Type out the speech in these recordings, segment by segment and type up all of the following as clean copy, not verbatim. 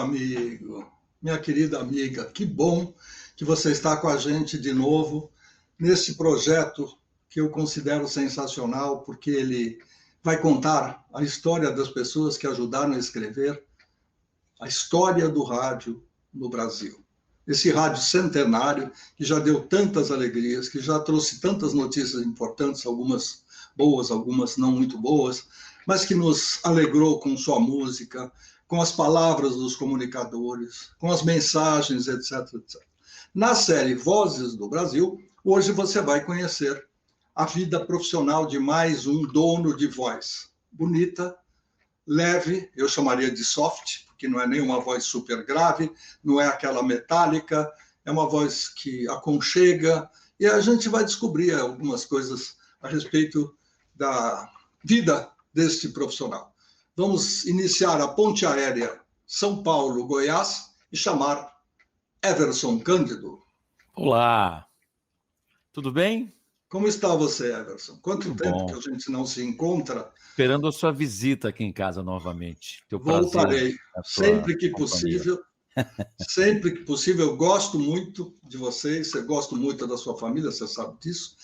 amigo, minha querida amiga, que bom que você está com a gente de novo nesse projeto que eu considero sensacional, porque ele vai contar a história das pessoas que ajudaram a escrever a história do rádio no Brasil. Esse rádio centenário que já deu tantas alegrias, que já trouxe tantas notícias importantes, algumas boas, algumas não muito boas, mas que nos alegrou com sua música, com as palavras dos comunicadores, com as mensagens, etc, etc. Na série Vozes do Brasil, hoje você vai conhecer a vida profissional de mais um dono de voz. Bonita, leve, eu chamaria de soft, porque não é nenhuma voz super grave, não é aquela metálica, é uma voz que aconchega, e a gente vai descobrir algumas coisas a respeito da vida deste profissional. Vamos iniciar a ponte aérea São Paulo-Goiás e chamar Everson Cândido. Olá, tudo bem? Como está você, Everson? Quanto Tudo tempo bom. que a gente não se encontra? Esperando a sua visita aqui em casa novamente. Teu Voltarei, prazer, a sua sempre que companhia. possível. Sempre que possível, eu gosto muito de vocês, eu gosto muito da sua família, você sabe disso.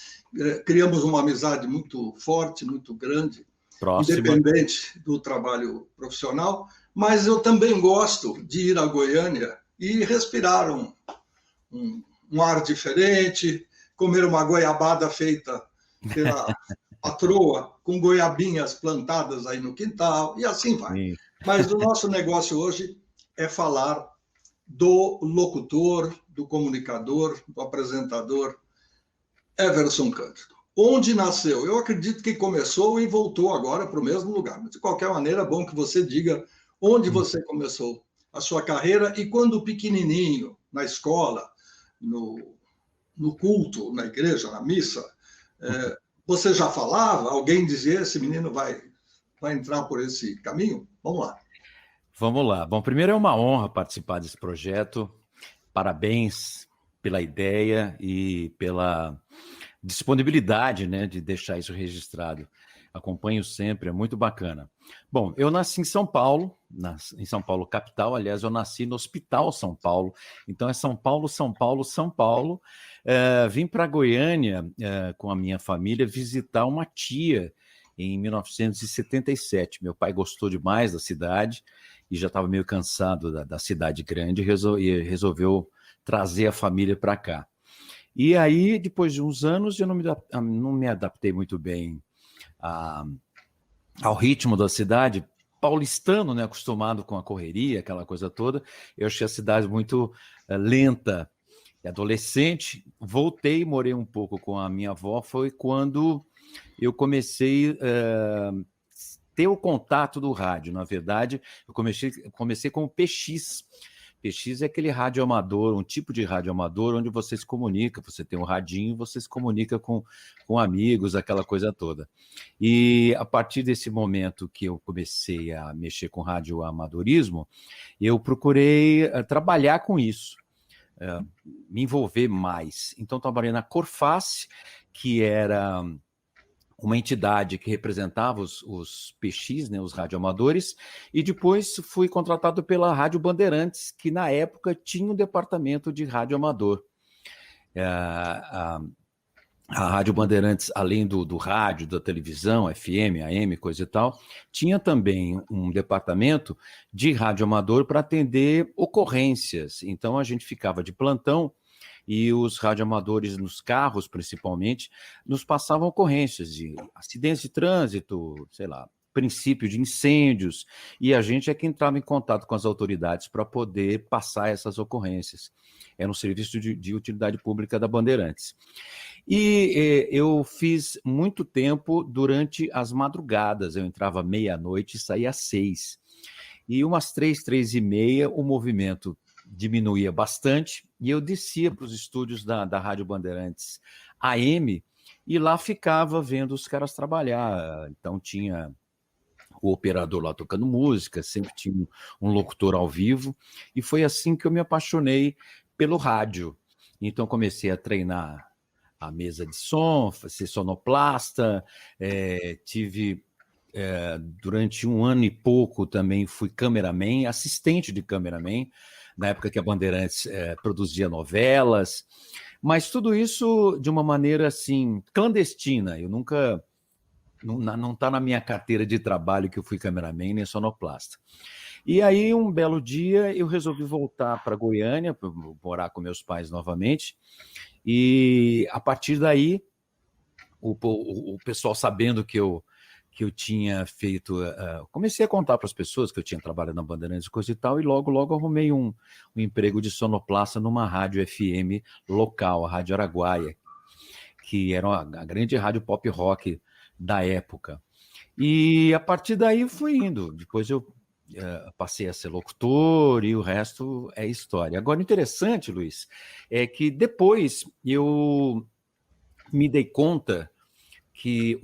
Criamos uma amizade muito forte, muito grande, Próxima. independente do trabalho profissional, mas eu também gosto de ir a Goiânia e respirar um ar diferente, comer uma goiabada feita pela patroa, com goiabinhas plantadas aí no quintal, e assim vai. Sim. Mas o nosso negócio hoje é falar do locutor, do comunicador, do apresentador Everson Cândido. Onde nasceu? Eu acredito que começou e voltou agora para o mesmo lugar. Mas, de qualquer maneira, é bom que você diga onde você começou a sua carreira e quando pequenininho, na escola, no culto, na igreja, na missa, você já falava? Alguém dizia, esse menino vai entrar por esse caminho? Vamos lá. Vamos lá. Bom, primeiro é uma honra participar desse projeto. Parabéns pela ideia e pela disponibilidade, né, de deixar isso registrado. Acompanho sempre, é muito bacana. Bom, eu nasci em São Paulo, em São Paulo capital, aliás, eu nasci no Hospital São Paulo, então é São Paulo, São Paulo, São Paulo. Vim para Goiânia com a minha família visitar uma tia em 1977. Meu pai gostou demais da cidade e já estava meio cansado da cidade grande e resolveu trazer a família para cá. E aí, depois de uns anos, eu não me adaptei muito bem ao ritmo da cidade, paulistano, né, acostumado com a correria, aquela coisa toda. Eu achei a cidade muito lenta. E adolescente, voltei, morei um pouco com a minha avó, foi quando eu comecei a ter o contato do rádio. Na verdade, eu comecei com o PX. PX é aquele rádio amador, um tipo de rádio amador onde você se comunica, você tem um radinho, você se comunica com amigos, aquela coisa toda. E a partir desse momento que eu comecei a mexer com rádio amadorismo, eu procurei trabalhar com isso, me envolver mais. Então, trabalhei na Corface, que era uma entidade que representava os PX, né, os radioamadores, e depois fui contratado pela Rádio Bandeirantes, que na época tinha um departamento de radioamador. A Rádio Bandeirantes, além do rádio, da televisão, FM, AM, coisa e tal, tinha também um departamento de radioamador para atender ocorrências. Então a gente ficava de plantão e os radioamadores nos carros, principalmente, nos passavam ocorrências de acidentes de trânsito, sei lá, princípio de incêndios, e a gente é que entrava em contato com as autoridades para poder passar essas ocorrências. Era um serviço de utilidade pública da Bandeirantes. E eu fiz muito tempo durante as madrugadas, eu entrava meia-noite e saía às 6. E umas 3h30, o movimento diminuía bastante, e eu descia para os estúdios da Rádio Bandeirantes AM, e lá ficava vendo os caras trabalhar. Então tinha o operador lá tocando música, sempre tinha um locutor ao vivo, e foi assim que eu me apaixonei pelo rádio. Então comecei a treinar a mesa de som, ser sonoplasta, tive durante 1 ano e pouco também fui cameraman, assistente de cameraman, na época que a Bandeirantes produzia novelas, mas tudo isso de uma maneira assim clandestina. Eu nunca, não está na minha carteira de trabalho que eu fui cameraman nem sonoplasta. E aí, um belo dia, eu resolvi voltar para Goiânia, para morar com meus pais novamente, e a partir daí, o pessoal sabendo que eu tinha feito, comecei a contar para as pessoas que eu tinha trabalhado na Bandeirantes e coisa e tal, e logo arrumei um emprego de sonoplasta numa rádio FM local, a Rádio Araguaia, que era a grande rádio pop rock da época. E a partir daí fui indo. Depois eu passei a ser locutor e o resto é história. Agora, o interessante, Luiz, é que depois eu me dei conta que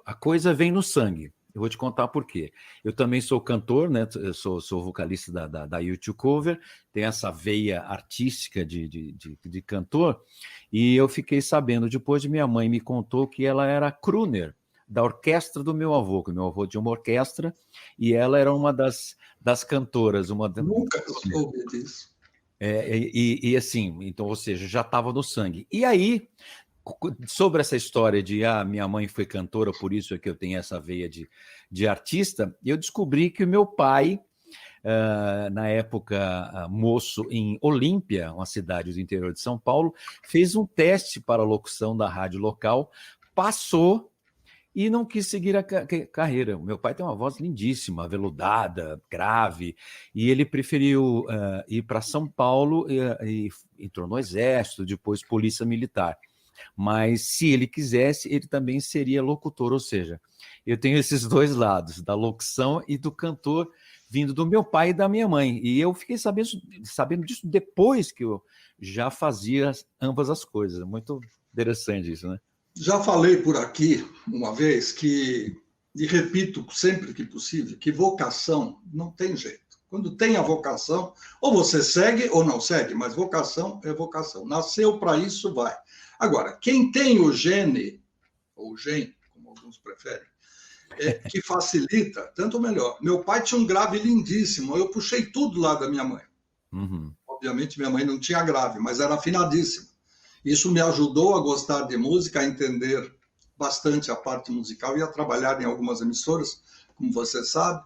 a coisa vem no sangue. Eu vou te contar por quê. Eu também sou cantor, né? Eu sou vocalista da YouTube Cover, tenho essa veia artística de cantor, e eu fiquei sabendo, depois de minha mãe me contou que ela era crooner da orquestra do meu avô, que o meu avô tinha uma orquestra, e ela era uma das cantoras. Nunca soube disso. E assim, então, ou seja, já estava no sangue. E aí, sobre essa história de minha mãe foi cantora, por isso é que eu tenho essa veia de artista, eu descobri que o meu pai, na época moço, em Olímpia, uma cidade do interior de São Paulo, fez um teste para a locução da rádio local, passou e não quis seguir a carreira. O meu pai tem uma voz lindíssima, aveludada, grave, e ele preferiu ir para São Paulo e entrou no Exército, depois Polícia Militar. Mas se ele quisesse, ele também seria locutor, ou seja, eu tenho esses dois lados, da locução e do cantor, vindo do meu pai e da minha mãe. E eu fiquei sabendo disso depois que eu já fazia ambas as coisas. Muito interessante isso, né? Já falei por aqui uma vez que, e repito sempre que possível, que vocação não tem jeito. Quando tem a vocação, ou você segue ou não segue, mas vocação é vocação. Nasceu para isso, vai. Agora, quem tem o gene, ou gen, como alguns preferem, que facilita, tanto melhor. Meu pai tinha um grave lindíssimo, eu puxei tudo lá da minha mãe. Uhum. Obviamente, minha mãe não tinha grave, mas era afinadíssima. Isso me ajudou a gostar de música, a entender bastante a parte musical e a trabalhar em algumas emissoras, como você sabe,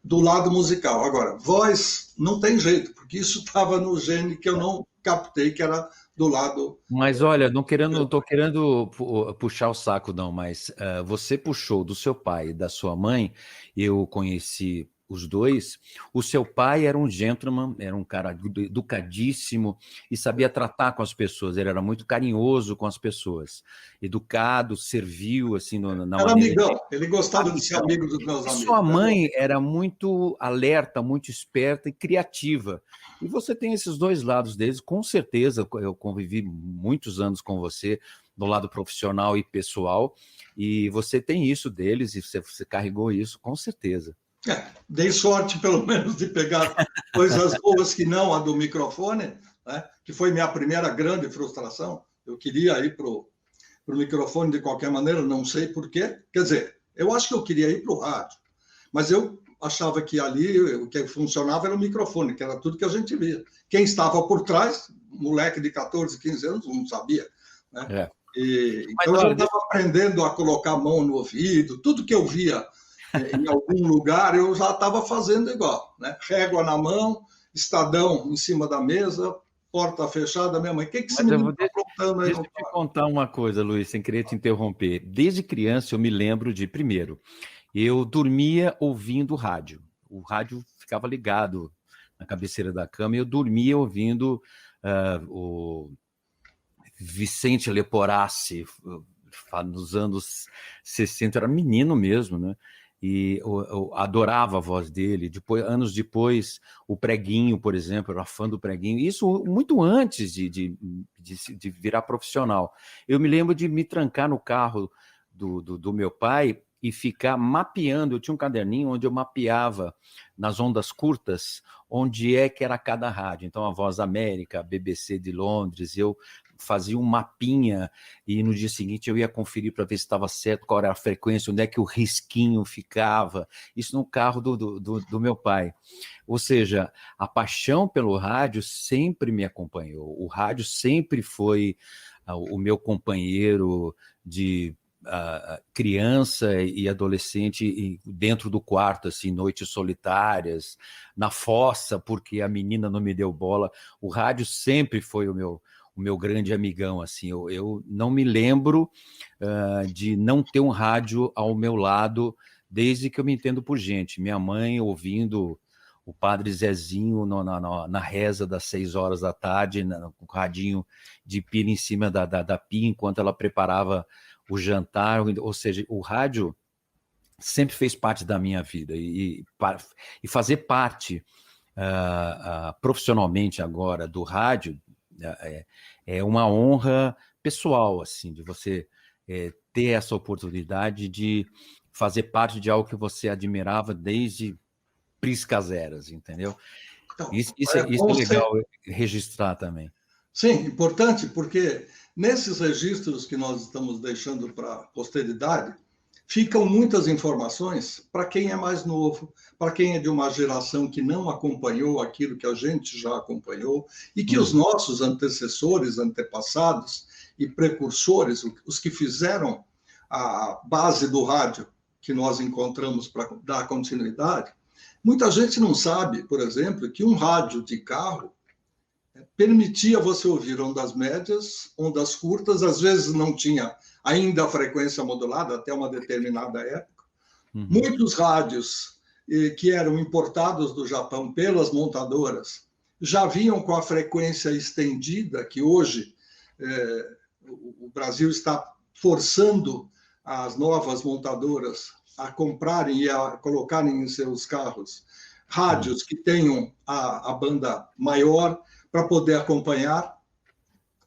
do lado musical. Agora, voz não tem jeito, porque isso estava no gene que eu não captei, que era do lado... Mas olha, não estou querendo puxar o saco, não, mas você puxou do seu pai e da sua mãe, eu conheci os dois. O seu pai era um gentleman, era um cara educadíssimo e sabia tratar com as pessoas, ele era muito carinhoso com as pessoas, educado, serviu, assim, na era maneira... amigão, ele gostava de ser amigo dos meus amigos. Sua mãe era muito alerta, muito esperta e criativa. E você tem esses dois lados deles, com certeza. Eu convivi muitos anos com você, do lado profissional e pessoal, e você tem isso deles, e você carregou isso, com certeza. Dei sorte, pelo menos, de pegar coisas boas que não a do microfone, né? Que foi minha primeira grande frustração. Eu queria ir para o microfone de qualquer maneira, não sei porquê. Quer dizer, eu acho que eu queria ir para o rádio, mas eu achava que ali o que funcionava era o microfone, que era tudo que a gente via. Quem estava por trás, moleque de 14, 15 anos, não sabia. Né? Então eu já estava aprendendo a colocar a mão no ouvido, tudo que eu via em algum lugar, eu já estava fazendo igual. Né? Régua na mão, estadão em cima da mesa, porta fechada. Minha mãe, o que esse menino está aprontando aí? Deixa eu te contar uma coisa, Luiz, sem querer te interromper. Desde criança eu me lembro de, primeiro, eu dormia ouvindo rádio. O rádio ficava ligado na cabeceira da cama e eu dormia ouvindo o Vicente Leporassi, nos anos 60, era menino mesmo, né? E eu adorava a voz dele. Anos depois, o Preguinho, por exemplo, eu era fã do Preguinho. Isso muito antes de virar profissional. Eu me lembro de me trancar no carro do meu pai e ficar mapeando. Eu tinha um caderninho onde eu mapeava nas ondas curtas onde é que era cada rádio. Então, a Voz da América, a BBC de Londres, eu fazia um mapinha e no dia seguinte eu ia conferir para ver se estava certo, qual era a frequência, onde é que o risquinho ficava. Isso no carro do meu pai. Ou seja, a paixão pelo rádio sempre me acompanhou. O rádio sempre foi o meu companheiro de criança e adolescente dentro do quarto, assim, noites solitárias, na fossa, porque a menina não me deu bola. O rádio sempre foi o meu grande amigão, assim. Eu não me lembro de não ter um rádio ao meu lado desde que eu me entendo por gente. Minha mãe ouvindo o Padre Zezinho na reza das 6 horas da tarde, com o radinho de pilha em cima da pia, enquanto ela preparava o jantar, ou seja, o rádio sempre fez parte da minha vida, e fazer parte profissionalmente agora do rádio é uma honra pessoal, assim, de você ter essa oportunidade de fazer parte de algo que você admirava desde priscas eras, entendeu? Então, Isso é legal registrar também. Sim, importante, porque nesses registros que nós estamos deixando para a posteridade, ficam muitas informações para quem é mais novo, para quem é de uma geração que não acompanhou aquilo que a gente já acompanhou, e que os nossos antecessores, antepassados e precursores, os que fizeram a base do rádio que nós encontramos para dar continuidade, muita gente não sabe, por exemplo, que um rádio de carro permitia você ouvir ondas médias, ondas curtas, às vezes não tinha ainda a frequência modulada, até uma determinada época. Muitos rádios que eram importados do Japão pelas montadoras já vinham com a frequência estendida, que hoje o Brasil está forçando as novas montadoras a comprarem e a colocarem em seus carros rádios que tenham a banda maior, para poder acompanhar.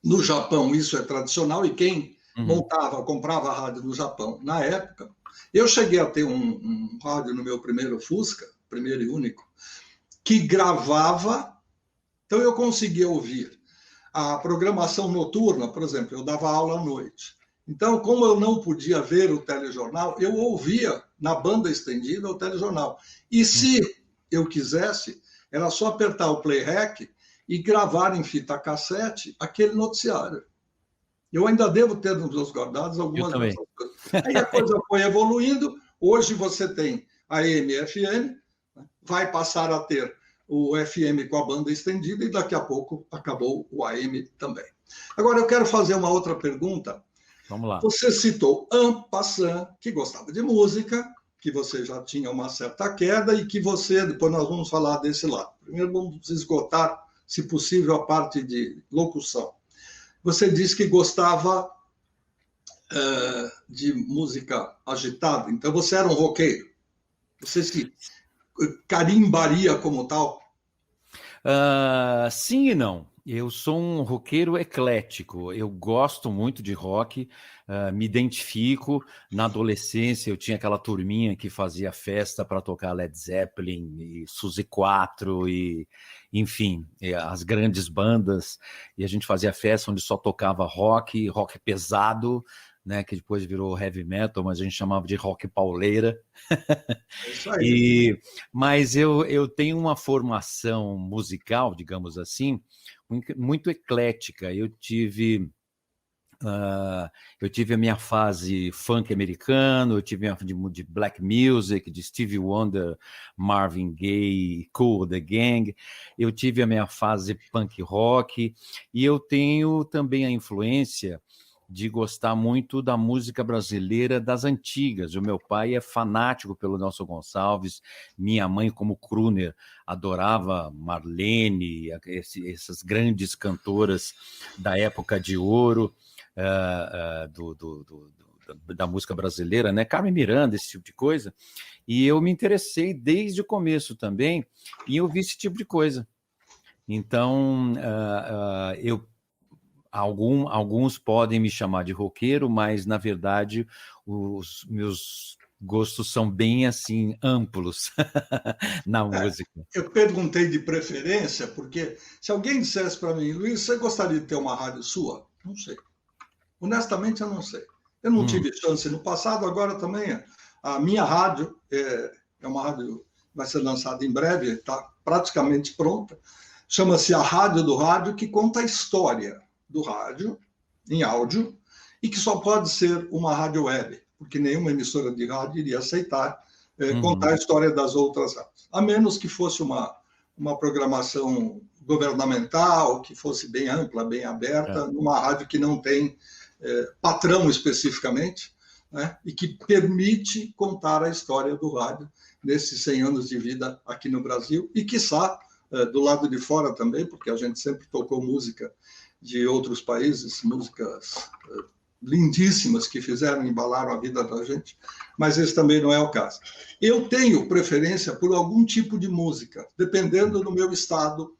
No Japão, isso é tradicional, e quem comprava rádio no Japão na época. Eu cheguei a ter um rádio no meu primeiro Fusca, primeiro e único, que gravava, então eu conseguia ouvir a programação noturna, por exemplo, eu dava aula à noite. Então, como eu não podia ver o telejornal, eu ouvia na banda estendida o telejornal. E se eu quisesse, era só apertar o play rec e gravar em fita cassete aquele noticiário. Eu ainda devo ter nos meus guardados algumas dessas coisas. Aí a coisa foi evoluindo, hoje você tem a AM e FM, vai passar a ter o FM com a banda estendida, e daqui a pouco acabou o AM também. Agora eu quero fazer uma outra pergunta. Vamos lá. Você citou en passant que gostava de música, que você já tinha uma certa queda, e que você, depois nós vamos falar desse lado. Primeiro vamos esgotar, se possível, a parte de locução. Você disse que gostava de música agitada, então você era um roqueiro. Você se carimbaria como tal? Sim e não. Eu sou um roqueiro eclético, eu gosto muito de rock, me identifico. Na adolescência eu tinha aquela turminha que fazia festa para tocar Led Zeppelin e Suzy 4 e, enfim, as grandes bandas, e a gente fazia festa onde só tocava rock pesado, né, que depois virou heavy metal, mas a gente chamava de rock pauleira. É isso aí. Mas eu tenho uma formação musical, digamos assim, muito eclética. Eu tive a minha fase funk americano, eu tive a minha fase de black music, de Stevie Wonder, Marvin Gaye, Kool the Gang. Eu tive a minha fase punk rock, e eu tenho também a influência de gostar muito da música brasileira das antigas. O meu pai é fanático pelo Nelson Gonçalves, minha mãe, como crooner, adorava Marlene, essas grandes cantoras da época de ouro da música brasileira, né? Carmen Miranda, esse tipo de coisa. E eu me interessei desde o começo também em ouvir esse tipo de coisa. Então, alguns podem me chamar de roqueiro, mas, na verdade, os meus gostos são bem, assim, amplos na música. Eu perguntei de preferência, porque se alguém dissesse para mim, Luiz, você gostaria de ter uma rádio sua? Não sei. Honestamente, eu não sei. Eu não tive chance no passado, agora também. A minha rádio é uma rádio que vai ser lançada em breve, está praticamente pronta. Chama-se a Rádio do Rádio, que conta a história do rádio em áudio e que só pode ser uma rádio web, porque nenhuma emissora de rádio iria aceitar contar a história das outras rádios. A menos que fosse uma programação governamental, que fosse bem ampla, bem aberta, numa rádio que não tem patrão especificamente, né, e que permite contar a história do rádio nesses 100 anos de vida aqui no Brasil, e, quiçá, do lado de fora também, porque a gente sempre tocou música de outros países, músicas lindíssimas que fizeram, embalaram a vida da gente, mas esse também não é o caso. Eu tenho preferência por algum tipo de música, dependendo do meu estado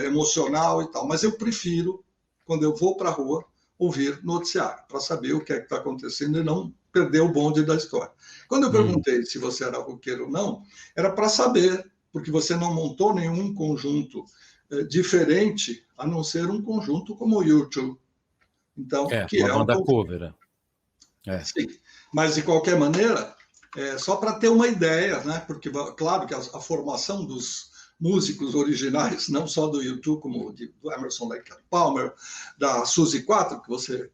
emocional e tal, mas eu prefiro, quando eu vou para a rua, ouvir noticiário, para saber o que é que está acontecendo e não perder o bonde da história. Quando eu perguntei se você era roqueiro ou não, era para saber, porque você não montou nenhum conjunto diferente, a não ser um conjunto como o U2. Então, que uma banda cover. Sim, mas de qualquer maneira, só para ter uma ideia, né? Porque, claro, que a formação dos músicos originais, não só do U2, como do Emerson Lake and Palmer, da Suzy 4, que você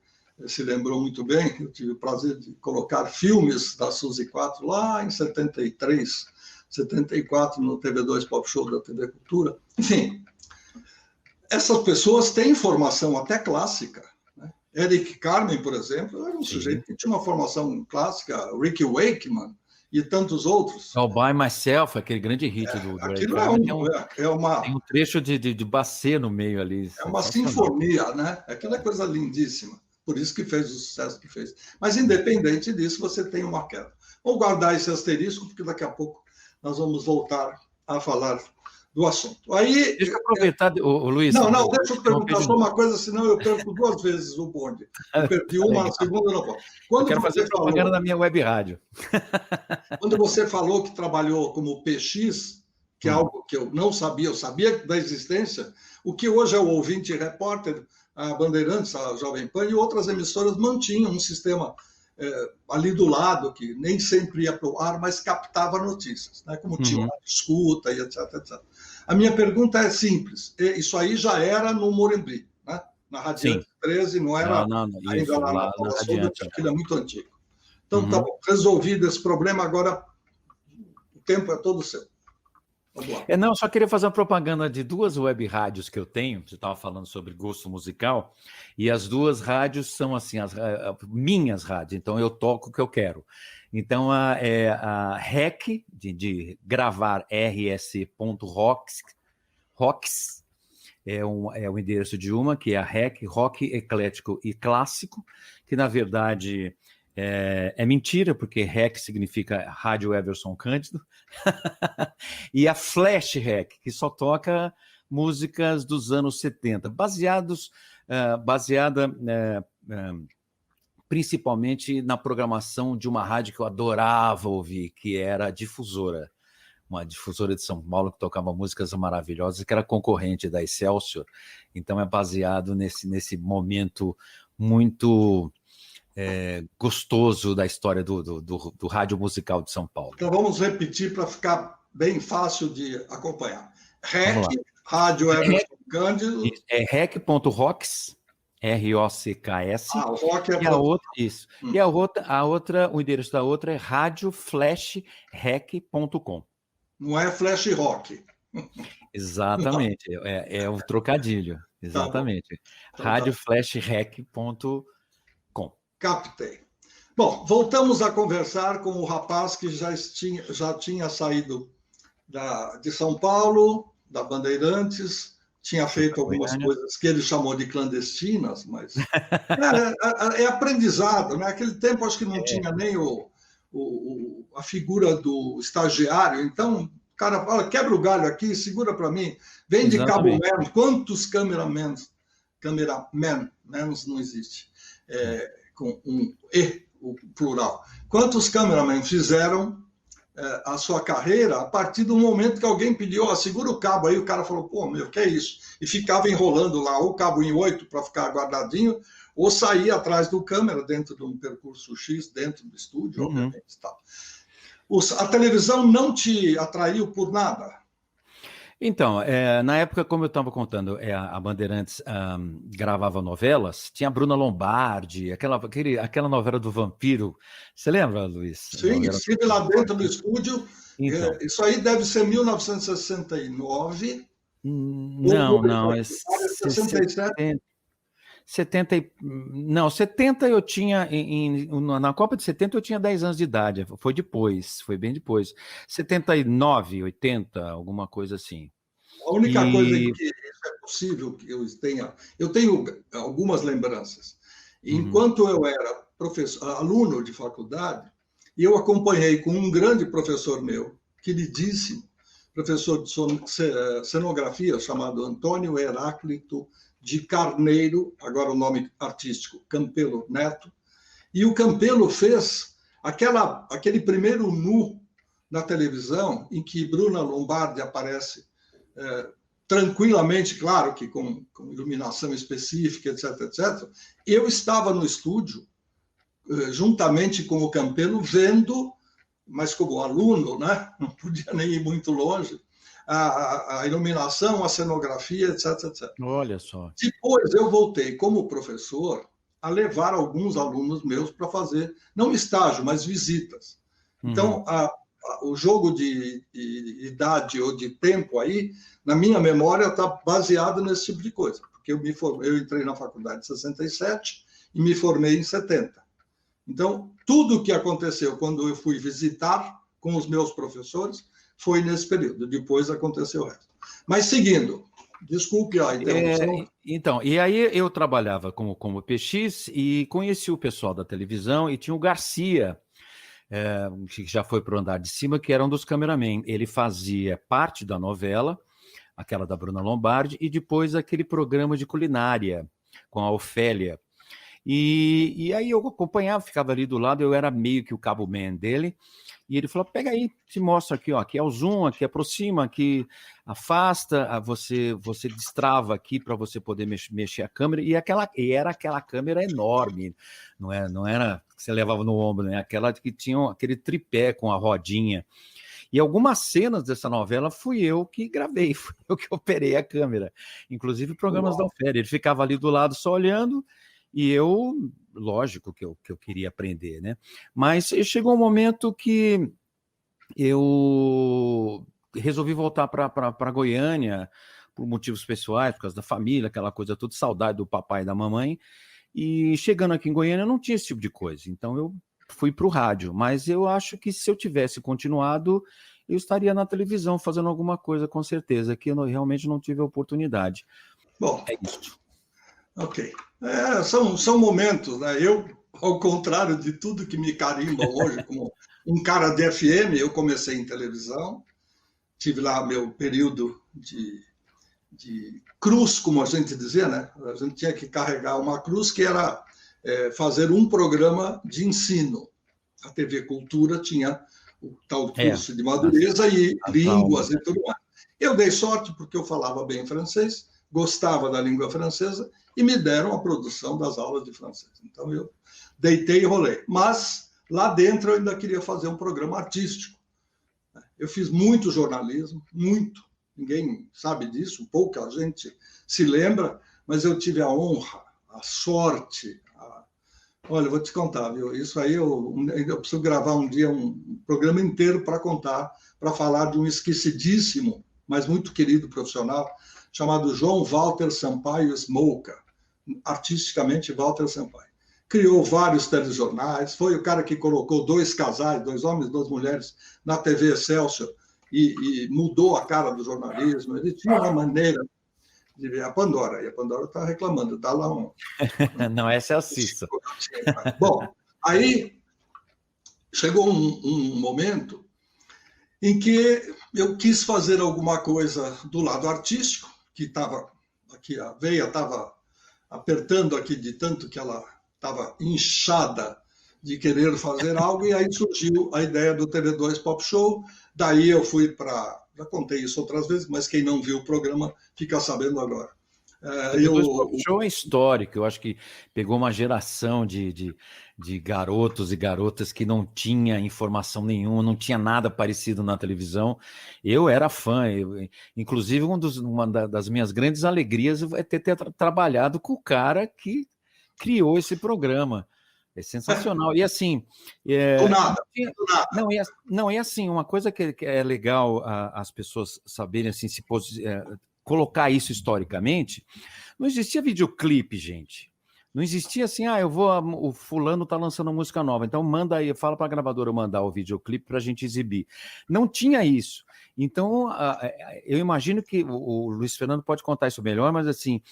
se lembrou muito bem, eu tive o prazer de colocar filmes da Suzy 4 lá em 73, 74, no TV2 Pop Show da TV Cultura. Enfim, essas pessoas têm formação até clássica. Né? Eric Carmen, por exemplo, era um sujeito que tinha uma formação clássica, Ricky Wakeman, e tantos outros. All By Myself, aquele grande hit do aquilo tem um trecho de bacê no meio ali. É uma sinfonia, né? Aquilo é coisa lindíssima. Por isso que fez o sucesso que fez. Mas, independente disso, você tem uma queda. Vou guardar esse asterisco, porque daqui a pouco nós vamos voltar a falar do assunto. Aí, deixa eu aproveitar, Luiz. Não, deixa eu perguntar só uma coisa, senão eu perco 2 vezes o bonde. Eu perdi uma, a segunda eu não posso. Eu quero fazer propaganda na minha web rádio. Quando você falou que trabalhou como PX, que é algo que eu não sabia, eu sabia da existência, o que hoje é o ouvinte e repórter, a Bandeirantes, a Jovem Pan e outras emissoras mantinham um sistema ali do lado, que nem sempre ia para o ar, mas captava notícias, né? Como tinha uma escuta e etc, etc. A minha pergunta é simples, isso aí já era no Morumbi, né? Na Radiante 13, não era ainda lá na Paula Souza, porque aquilo é muito antigo. Então, tá bom, resolvido esse problema, agora o tempo é todo seu. Não, eu só queria fazer uma propaganda de 2 web rádios que eu tenho. Você estava falando sobre gosto musical, e as 2 rádios são assim, as minhas rádios, então eu toco o que eu quero. Então, a REC, de gravar rs.rocks, é o endereço de uma, que é a REC, Rock Eclético e Clássico, que na verdade é mentira, porque REC significa Rádio Everson Cândido, e a Flash REC, que só toca músicas dos anos 70, baseada principalmente na programação de uma rádio que eu adorava ouvir, que era a Difusora, uma difusora de São Paulo que tocava músicas maravilhosas, que era concorrente da Excelsior. Então é baseado nesse momento muito gostoso da história do rádio musical de São Paulo. Então vamos repetir para ficar bem fácil de acompanhar. REC, Rádio Everson Cândido. É rec.rocks, ROCKS. O rock é e a outra, isso. E a outra, o endereço da outra é radioflashrec.com. Não é flash rock. Exatamente, é um trocadilho. Exatamente. Tá radioflashrec.com. Captei. Bom, voltamos a conversar com o rapaz que já tinha saído de São Paulo, da Bandeirantes, tinha feito algumas coisas que ele chamou de clandestinas, mas é aprendizado, né? Naquele tempo acho que não tinha nem a figura do estagiário, então o cara fala, quebra o galho aqui, segura para mim, vem de Cabo Menos, quantos cameramans não existe, com um E, o plural, quantos cameramen fizeram a sua carreira a partir do momento que alguém pediu, segura o cabo aí, o cara falou, pô, meu, que é isso? E ficava enrolando lá o cabo em 8 para ficar guardadinho, ou saía atrás do câmera, dentro de um percurso X, dentro do estúdio, obviamente. Tal. A televisão não te atraiu por nada? Então, na época, como eu estava contando, a Bandeirantes gravava novelas, tinha a Bruna Lombardi, aquela novela do vampiro. Você lembra, Luiz? Sim, estive lá dentro do estúdio. Então, isso aí deve ser 1969. não, é 67. 70 eu tinha, na Copa de 70 eu tinha 10 anos de idade, foi bem depois. 79, 80, alguma coisa assim. A única coisa em que isso é possível que eu tenho algumas lembranças. Enquanto eu era aluno de faculdade, eu acompanhei com um grande professor meu, queridíssimo, professor de cenografia, chamado Antônio Heráclito de Carneiro, agora o nome artístico, Campelo Neto, e o Campelo fez aquele primeiro nu na televisão, em que Bruna Lombardi aparece tranquilamente, claro que com iluminação específica, etc, etc. Eu estava no estúdio, juntamente com o Campelo, vendo, mas como aluno, né? Não podia nem ir muito longe, a iluminação, a cenografia, etc, etc. Olha só. Depois eu voltei como professor a levar alguns alunos meus para fazer, não estágio, mas visitas. Então, o jogo de idade ou de tempo aí, na minha memória, está baseado nesse tipo de coisa. Porque eu entrei na faculdade em 67 e me formei em 70. Então, tudo o que aconteceu quando eu fui visitar com os meus professores foi nesse período. Depois aconteceu o resto. Mas seguindo, desculpe a interrupção. Então, e aí eu trabalhava como PX e conheci o pessoal da televisão e tinha o Garcia, que já foi para o andar de cima, que era um dos cameramen. Ele fazia parte da novela, aquela da Bruna Lombardi, e depois aquele programa de culinária com a Ofélia. E aí eu acompanhava, ficava ali do lado, eu era meio que o cabo man dele, e ele falou, pega aí, te mostra aqui, ó, aqui é o zoom, aqui aproxima, aqui afasta, você destrava aqui para você poder mexer a câmera, e era aquela câmera enorme, não era que você levava no ombro, né? Aquela que tinha aquele tripé com a rodinha. E algumas cenas dessa novela fui eu que gravei, fui eu que operei a câmera, inclusive programas da Ofélia. Ele ficava ali do lado só olhando, e eu, lógico que eu queria aprender, né? Mas chegou um momento que eu resolvi voltar para Goiânia, por motivos pessoais, por causa da família, aquela coisa toda, saudade do papai e da mamãe. E chegando aqui em Goiânia, não tinha esse tipo de coisa. Então eu fui para o rádio. Mas eu acho que se eu tivesse continuado, eu estaria na televisão fazendo alguma coisa, com certeza, que eu realmente não tive a oportunidade. Bom, é isso. Ok. São momentos, né? Eu, ao contrário de tudo que me carimba hoje como um cara de FM, eu comecei em televisão, tive lá meu período de cruz, como a gente dizia, né? A gente tinha que carregar uma cruz que era fazer um programa de ensino. A TV Cultura tinha o tal curso de madureza e línguas e tudo mais. Eu dei sorte porque eu falava bem francês, gostava da língua francesa e me deram a produção das aulas de francês. Então, eu deitei e rolei. Mas, lá dentro, eu ainda queria fazer um programa artístico. Eu fiz muito jornalismo, muito. Ninguém sabe disso, pouca gente se lembra, mas eu tive a honra, a sorte. Olha, eu vou te contar, viu? Isso aí eu preciso gravar um dia um programa inteiro para contar, para falar de um esquecidíssimo, mas muito querido profissional, chamado João Walter Sampaio Smolka, artisticamente Walter Sampaio. Criou vários telejornais, foi o cara que colocou 2 casais, 2 homens e 2 mulheres, na TV Excelsior e mudou a cara do jornalismo. Ele tinha uma maneira de ver a Pandora, e a Pandora está reclamando, está lá um... Não, essa é a Cissa. Bom, aí chegou um momento em que eu quis fazer alguma coisa do lado artístico, que estava aqui, a veia estava apertando aqui de tanto que ela estava inchada de querer fazer algo, e aí surgiu a ideia do TV2 Pop Show. Daí eu fui para... Já contei isso outras vezes, mas quem não viu o programa fica sabendo agora. TV2 Pop Show é histórico, eu acho que pegou uma geração de garotos e garotas que não tinha informação nenhuma, não tinha nada parecido na televisão. Eu era fã, inclusive uma das minhas grandes alegrias é ter trabalhado com o cara que criou esse programa. É sensacional. E assim... Do nada. Não, é assim, uma coisa que é legal as pessoas saberem assim, colocar isso historicamente, não existia videoclipe, gente. Não existia assim, o fulano tá lançando música nova, então manda aí, fala para a gravadora mandar o videoclipe para a gente exibir. Não tinha isso. Então, eu imagino que o Luiz Fernando pode contar isso melhor, mas assim,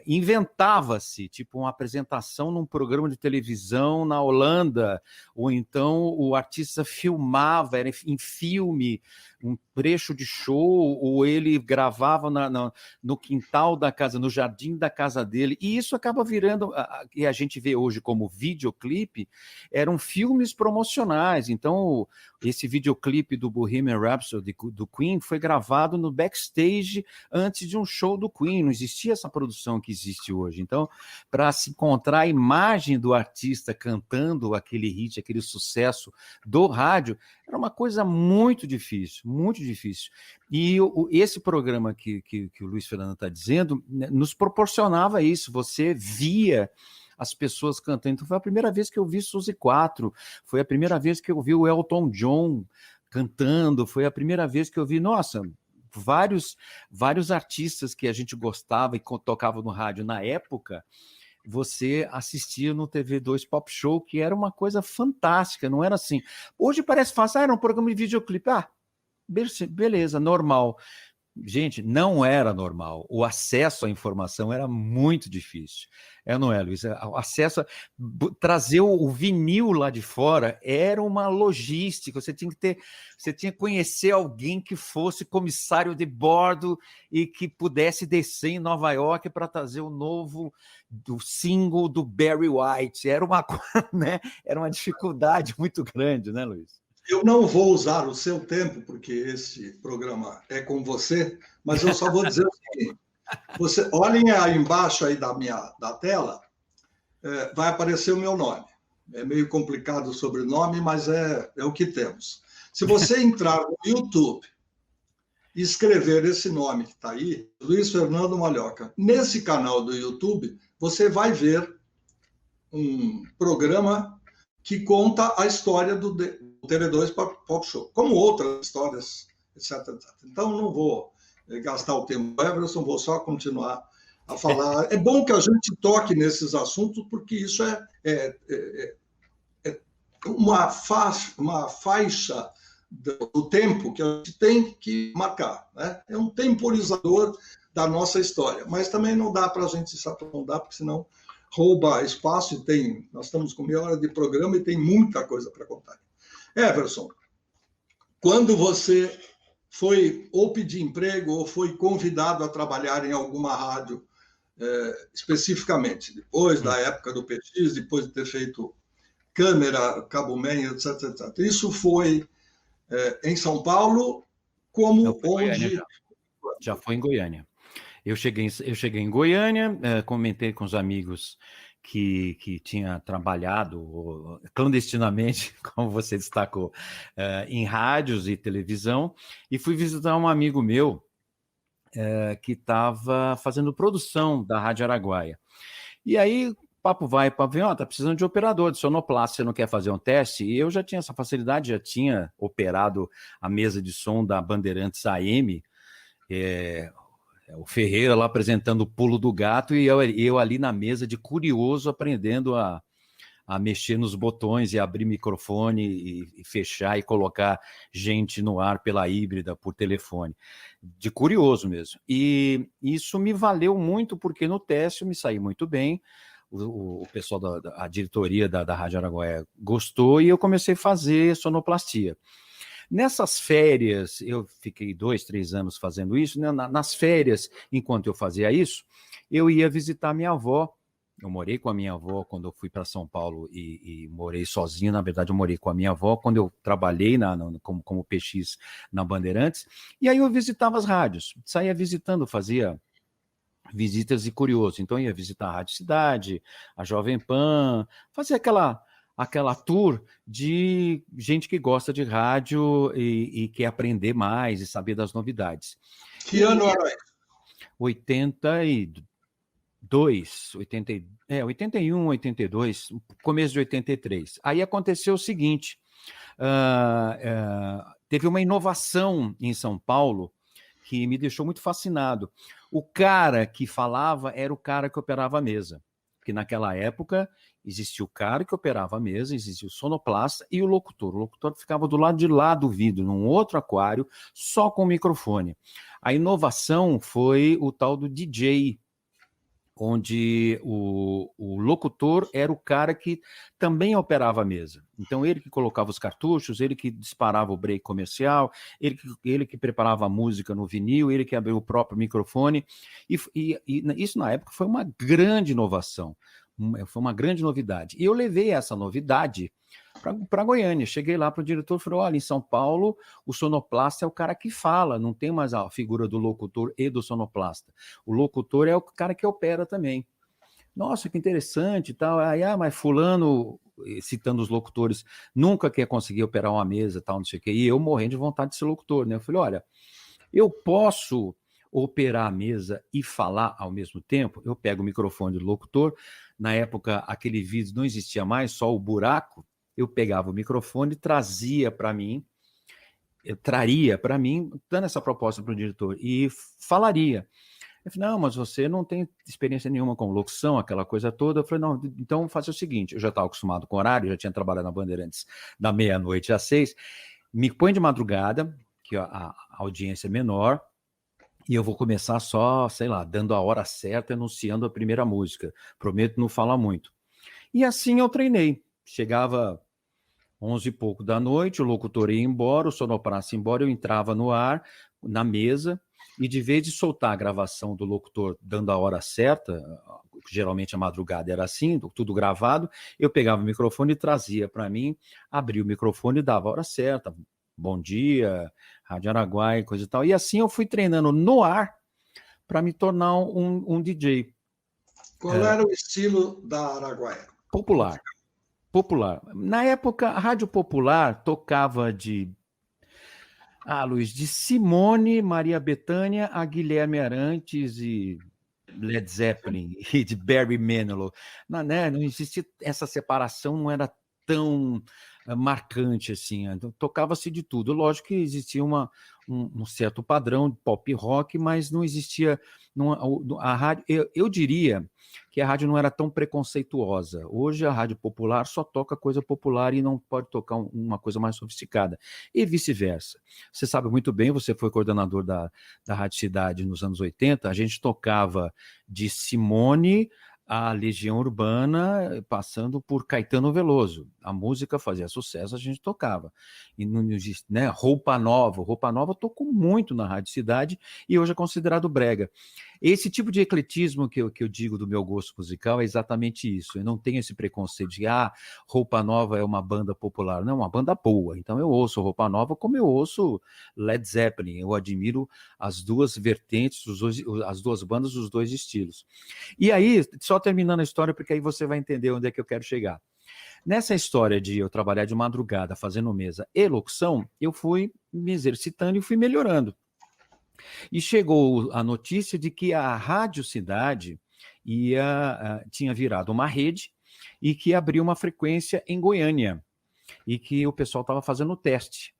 inventava-se, tipo, uma apresentação num programa de televisão na Holanda, ou então o artista filmava, era em filme, um trecho de show, ou ele gravava no quintal da casa, no jardim da casa dele, e isso acaba virando, que a gente vê hoje como videoclipe, eram filmes promocionais. Então, esse videoclipe do Bohemian Rhapsody do Queen foi gravado no backstage antes de um show do Queen, não existia essa produção que existe hoje. Então, para se encontrar a imagem do artista cantando aquele hit, aquele sucesso do rádio, era uma coisa muito difícil, muito difícil. E esse programa que o Luiz Fernando está dizendo, nos proporcionava isso, você via as pessoas cantando. Então, foi a primeira vez que eu vi Suzy 4, foi a primeira vez que eu vi o Elton John cantando, foi a primeira vez que eu vi, nossa, vários artistas que a gente gostava e tocava no rádio na época, você assistia no TV2 Pop Show, que era uma coisa fantástica, não era assim. Hoje parece fácil, era um programa de videoclipe, beleza, normal. Gente, não era normal. O acesso à informação era muito difícil. Não é, Luiz? O acesso, trazer o vinil lá de fora era uma logística. Você tinha que conhecer alguém que fosse comissário de bordo e que pudesse descer em Nova York para trazer o novo single do Barry White. Era né? Era uma dificuldade muito grande, né, Luiz? Eu não vou usar o seu tempo, porque esse programa é com você, mas eu só vou dizer o seguinte. Olhem aí embaixo aí da tela, vai aparecer o meu nome. É meio complicado o sobrenome, mas é o que temos. Se você entrar no YouTube e escrever esse nome que está aí, Luiz Fernando Malhoca, nesse canal do YouTube, você vai ver um programa que conta a história do TV2 Pop Show, como outras histórias, etc. Então, não vou gastar o tempo do Everson, vou só continuar a falar. É bom que a gente toque nesses assuntos, porque isso é uma faixa do tempo que a gente tem que marcar, né? É um temporizador da nossa história, mas também não dá para a gente se aprofundar, porque senão rouba espaço e nós estamos com meia hora de programa e tem muita coisa para contar. Everson, quando você foi ou pedir emprego ou foi convidado a trabalhar em alguma rádio, especificamente, depois da época do PX, depois de ter feito câmera, Cabo Man, etc, etc. Isso foi em São Paulo, como onde... Já foi em Goiânia. Eu cheguei em Goiânia, comentei com os amigos que tinha trabalhado clandestinamente, como você destacou, em rádios e televisão, e fui visitar um amigo meu que estava fazendo produção da Rádio Araguaia. E aí, papo vai, papo vem, tá precisando de operador de sonoplasta, você não quer fazer um teste? E eu já tinha essa facilidade, já tinha operado a mesa de som da Bandeirantes AM, o Ferreira lá apresentando o Pulo do Gato e eu ali na mesa de curioso aprendendo a mexer nos botões e abrir microfone e fechar e colocar gente no ar pela híbrida, por telefone. De curioso mesmo. E isso me valeu muito porque no teste eu me saí muito bem, o pessoal da diretoria da Rádio Araguaia gostou e eu comecei a fazer sonoplastia. Nessas férias, eu fiquei 2, 3 anos fazendo isso, né? Nas férias, enquanto eu fazia isso, eu ia visitar minha avó Eu morei com a minha avó quando eu fui para São Paulo e morei sozinho. Na verdade, eu morei com a minha avó quando eu trabalhei como PX na Bandeirantes. E aí eu visitava as rádios, saía visitando, fazia visitas e curioso. Então, ia visitar a Rádio Cidade, a Jovem Pan, fazer aquela tour de gente que gosta de rádio e quer aprender mais e saber das novidades. Que ano era isso? 81, 82, começo de 83. Aí aconteceu o seguinte, teve uma inovação em São Paulo que me deixou muito fascinado. O cara que falava era o cara que operava a mesa, porque naquela época existia o cara que operava a mesa, existia o sonoplasta e o locutor. O locutor ficava do lado de lá do vidro, num outro aquário, só com o microfone. A inovação foi o tal do DJ, onde o locutor era o cara que também operava a mesa. Então, ele que colocava os cartuchos, ele que disparava o break comercial, ele que preparava a música no vinil, ele que abriu o próprio microfone. E isso, na época, foi uma grande inovação, foi uma grande novidade. E eu levei essa novidade para Goiânia. Cheguei lá para o diretor e falei, olha, em São Paulo, o sonoplasta é o cara que fala, não tem mais a figura do locutor e do sonoplasta. O locutor é o cara que opera também. Nossa, que interessante e tal. Aí, mas fulano, citando os locutores, nunca quer conseguir operar uma mesa, tal, não sei o quê. E eu morrendo de vontade de ser locutor, né? Eu falei, olha, eu posso operar a mesa e falar ao mesmo tempo? Eu pego o microfone do locutor, na época aquele vídeo não existia mais, só o buraco, eu pegava o microfone, trazia para mim, dando essa proposta para o diretor, e falaria. Eu falei, não, mas você não tem experiência nenhuma com locução, aquela coisa toda. Eu falei, não, então faça o seguinte, eu já estava acostumado com horário, já tinha trabalhado na Bandeirantes da meia-noite às 6, me põe de madrugada, que a audiência é menor, e eu vou começar só, sei lá, dando a hora certa, anunciando a primeira música. Prometo não falar muito. E assim eu treinei. Chegava 11 e pouco da noite, o locutor ia embora, o sonoplasta ia embora, eu entrava no ar, na mesa, e de vez de soltar a gravação do locutor dando a hora certa, geralmente a madrugada era assim, tudo gravado, eu pegava o microfone e trazia para mim, abria o microfone e dava a hora certa. Bom dia, Rádio Araguaia, coisa e tal. E assim eu fui treinando no ar para me tornar um DJ. Qual era o estilo da Araguaia? Popular. Na época, a Rádio Popular tocava Luiz, de Simone, Maria Bethânia, a Guilherme Arantes e Led Zeppelin e de Barry Manilow. Não existia essa separação, não era tão marcante assim. Então, tocava-se de tudo. Lógico que existia um certo padrão de pop rock, mas não existia a rádio. Eu diria que a rádio não era tão preconceituosa. Hoje a rádio popular só toca coisa popular e não pode tocar uma coisa mais sofisticada. E vice-versa. Você sabe muito bem, você foi coordenador da Rádio Cidade nos anos 80, a gente tocava de Simone a Legião Urbana, passando por Caetano Veloso. A música fazia sucesso, a gente tocava. E não existe, né? Roupa Nova tocou muito na Rádio Cidade e hoje é considerado brega. Esse tipo de ecletismo que eu digo do meu gosto musical é exatamente isso. Eu não tenho esse preconceito de Roupa Nova é uma banda popular. Não, é uma banda boa. Então eu ouço Roupa Nova como eu ouço Led Zeppelin. Eu admiro as duas vertentes, as duas bandas, os dois estilos. E aí, só terminando a história, porque aí você vai entender onde é que eu quero chegar. Nessa história de eu trabalhar de madrugada fazendo mesa e locução, eu fui me exercitando e fui melhorando. E chegou a notícia de que a Rádio Cidade tinha virado uma rede e que abriu uma frequência em Goiânia e que o pessoal estava fazendo o teste.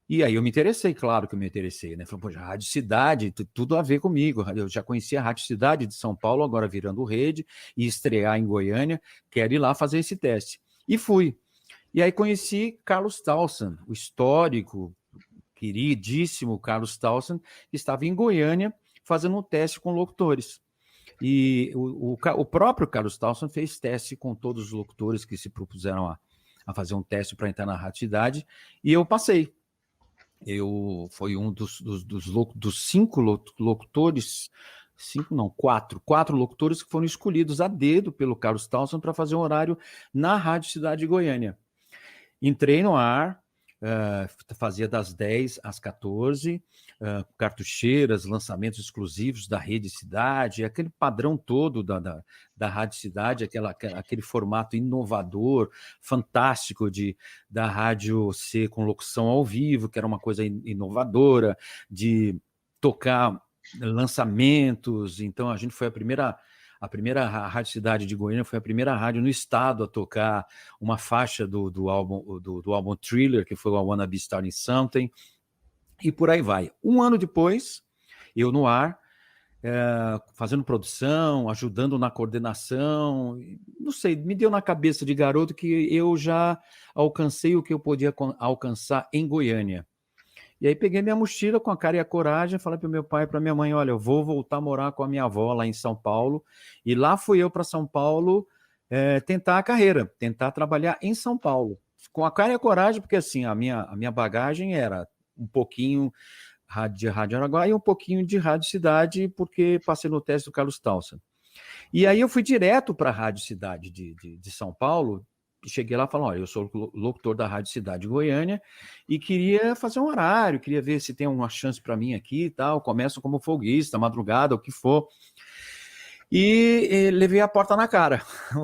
E aí eu me interessei, claro que eu me interessei, né? Falei, poxa, Rádio Cidade, tudo a ver comigo. Eu já conhecia a Rádio Cidade de São Paulo, agora virando rede, e estrear em Goiânia, quero ir lá fazer esse teste. E fui. E aí conheci Carlos Townsend, o histórico, queridíssimo Carlos Townsend, que estava em Goiânia fazendo um teste com locutores. E o próprio Carlos Townsend fez teste com todos os locutores que se propuseram a fazer um teste para entrar na Rádio Cidade, e eu passei. Eu fui um dos 5 locutores 5 não, 4 locutores que foram escolhidos a dedo pelo Carlos Townsend para fazer um horário na Rádio Cidade de Goiânia. Entrei no ar, fazia das 10 às 14, cartucheiras, lançamentos exclusivos da Rede Cidade, aquele padrão todo da Rádio Cidade, aquele formato inovador, fantástico da rádio ser com locução ao vivo, que era uma coisa inovadora, de tocar lançamentos. Então a gente foi a primeira Rádio Cidade de Goiânia foi a primeira rádio no estado a tocar uma faixa do álbum Thriller, que foi o I Wanna Be Starting Something, e por aí vai. Um ano depois, eu no ar, fazendo produção, ajudando na coordenação, não sei, me deu na cabeça de garoto que eu já alcancei o que eu podia alcançar em Goiânia. E aí peguei minha mochila com a cara e a coragem, falei para o meu pai e para minha mãe, olha, eu vou voltar a morar com a minha avó lá em São Paulo, e lá fui eu para São Paulo tentar a carreira, tentar trabalhar em São Paulo, com a cara e a coragem, porque assim, a minha bagagem era um pouquinho de Rádio Araguaia e um pouquinho de Rádio Cidade, porque passei no teste do Carlos Townsend. E aí eu fui direto para a Rádio Cidade de São Paulo, e cheguei lá e falei, olha, eu sou locutor da Rádio Cidade de Goiânia e queria fazer um horário, queria ver se tem uma chance para mim aqui e tal, começo como folguista, madrugada, o que for. E levei a porta na cara.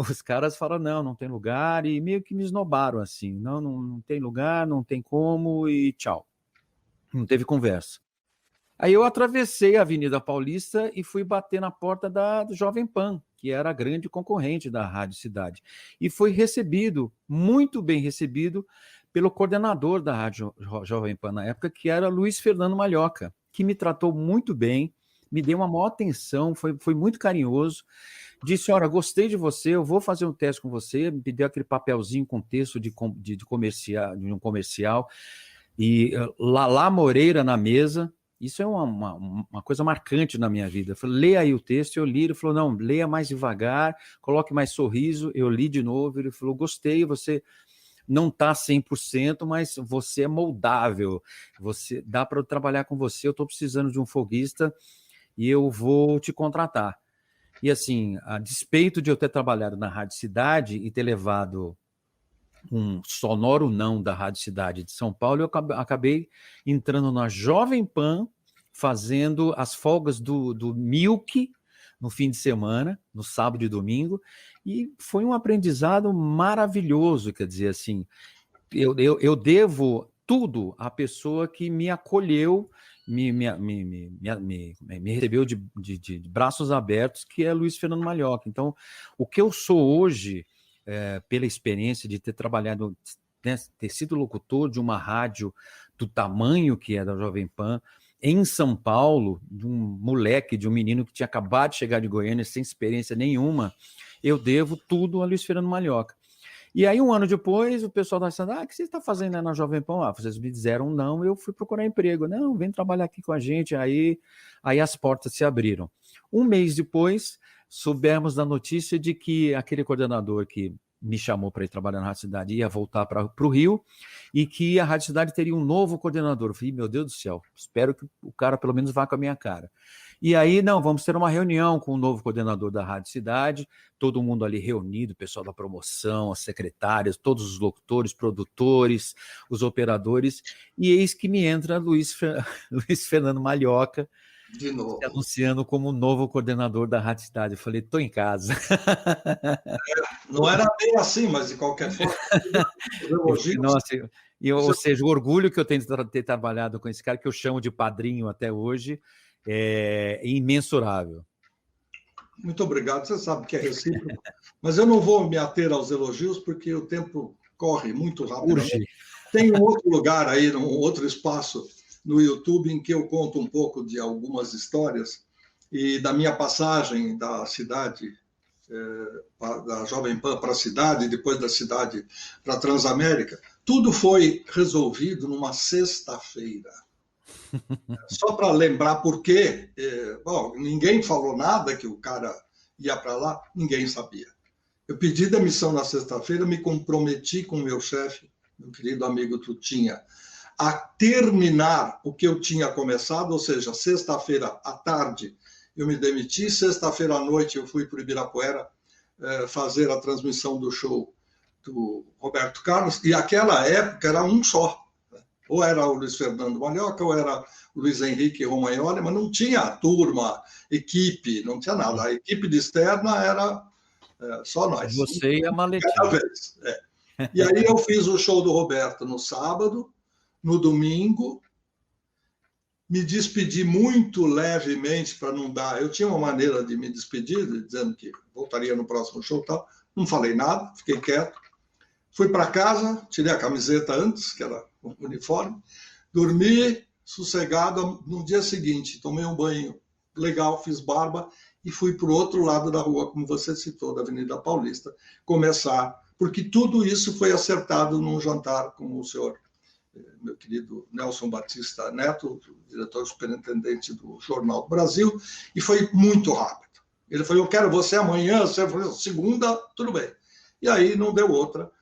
Os caras falaram, não tem lugar, e meio que me esnobaram assim, não tem lugar, não tem como, e tchau. Não teve conversa. Aí eu atravessei a Avenida Paulista e fui bater na porta da Jovem Pan, que era a grande concorrente da Rádio Cidade. E foi recebido, muito bem recebido, pelo coordenador da Rádio Jovem Pan na época, que era Luiz Fernando Malhoca, que me tratou muito bem, me deu uma maior atenção, foi muito carinhoso. Disse, olha, gostei de você, eu vou fazer um teste com você, me deu aquele papelzinho com texto de um comercial, e Lala Moreira na mesa. Isso é uma coisa marcante na minha vida. Eu falei, leia aí o texto, eu li, ele falou, não, leia mais devagar, coloque mais sorriso, eu li de novo, ele falou, gostei, você não está 100%, mas você é moldável, dá para trabalhar com você, eu estou precisando de um folguista e eu vou te contratar. E assim, a despeito de eu ter trabalhado na Rádio Cidade e ter levado um sonoro não da Rádio Cidade de São Paulo, eu acabei entrando na Jovem Pan, fazendo as folgas do Milk no fim de semana, no sábado e domingo, e foi um aprendizado maravilhoso, quer dizer, assim, eu devo tudo à pessoa que me acolheu, me recebeu de braços abertos, que é Luiz Fernando Malhoca. Então, o que eu sou hoje, pela experiência de ter trabalhado, né, ter sido locutor de uma rádio do tamanho que é da Jovem Pan, em São Paulo, de um moleque, de um menino que tinha acabado de chegar de Goiânia, sem experiência nenhuma, eu devo tudo a Luiz Fernando Malhoca. E aí, um ano depois, o pessoal da cidade, o que você está fazendo na Jovem Pan? Vocês me disseram não, eu fui procurar emprego. Não, vem trabalhar aqui com a gente. Aí as portas se abriram. Um mês depois, soubemos da notícia de que aquele coordenador que me chamou para ir trabalhar na Rádio Cidade ia voltar para o Rio e que a Rádio Cidade teria um novo coordenador. Eu falei, meu Deus do céu, espero que o cara pelo menos vá com a minha cara. E aí, não, vamos ter uma reunião com o novo coordenador da Rádio Cidade, todo mundo ali reunido, o pessoal da promoção, as secretárias, todos os locutores, produtores, os operadores, e eis que me entra Luiz Fernando Malhoca, de novo, se anunciando como novo coordenador da Rádio Cidade. Eu falei, estou em casa. Não era bem assim, mas de qualquer forma, nossa, ou seja, o orgulho que eu tenho de ter trabalhado com esse cara, que eu chamo de padrinho até hoje, é imensurável. Muito obrigado, você sabe que é recíproco, mas eu não vou me ater aos elogios, porque o tempo corre muito rápido. Tem um outro lugar aí, um outro espaço no YouTube em que eu conto um pouco de algumas histórias e da minha passagem da cidade, da Jovem Pan para a cidade, depois da cidade para a Transamérica. Tudo foi resolvido numa sexta-feira. Só para lembrar por quê, bom, ninguém falou nada que o cara ia para lá, ninguém sabia. Eu pedi demissão na sexta-feira, me comprometi com o meu chefe, meu querido amigo Tutinha, a terminar o que eu tinha começado, ou seja, sexta-feira à tarde eu me demiti. Sexta-feira à noite eu fui para o Ibirapuera fazer a transmissão do show do Roberto Carlos, e aquela época era um só. Ou era o Luiz Fernando Malhoca, ou era o Luiz Henrique Romagnoli, mas não tinha turma, equipe, não tinha nada. A equipe de externa era só nós. Você e a maletinha. Cada vez. E aí eu fiz o show do Roberto no sábado, no domingo, me despedi muito levemente para não dar... Eu tinha uma maneira de me despedir, dizendo que voltaria no próximo show e tal. Não falei nada, fiquei quieto. Fui para casa, tirei a camiseta antes, que era o uniforme, dormi sossegado. No dia seguinte, tomei um banho legal, fiz barba e fui para o outro lado da rua, como você citou, da Avenida Paulista, começar, porque tudo isso foi acertado num jantar com o senhor, meu querido Nelson Batista Neto, diretor superintendente do Jornal do Brasil, e foi muito rápido. Ele falou, eu quero você amanhã, você falou, segunda, tudo bem. E aí não deu outra.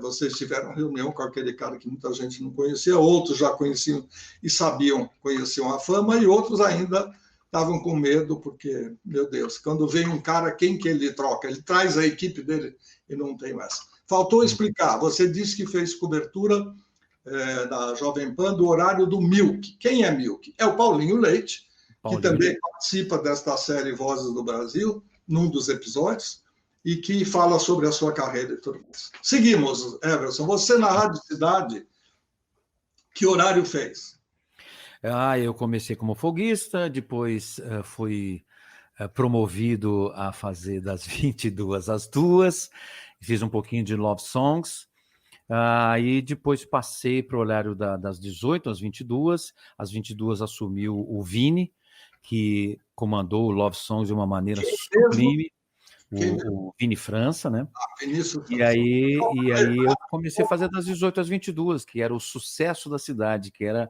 Vocês tiveram reunião com aquele cara que muita gente não conhecia, outros já conheciam e conheciam a fama, e outros ainda estavam com medo, porque, meu Deus, quando vem um cara, quem que ele troca? Ele traz a equipe dele e não tem mais. Faltou explicar, você disse que fez cobertura da Jovem Pan do horário do Milk. Quem é Milk? É o Paulinho Leite, que também participa desta série Vozes do Brasil, num dos episódios, e que fala sobre a sua carreira e tudo mais. Seguimos, Everson. Você na Rádio Cidade, que horário fez? Eu comecei como folguista, depois fui promovido a fazer das 22 às 2, fiz um pouquinho de Love Songs, e depois passei para o horário das 18 às 22, às 22 assumiu o Vini, que comandou o Love Songs de uma maneira sublime. O Vini França, né? Vinícius e aí eu comecei a fazer das 18 às 22, que era o sucesso da cidade, que era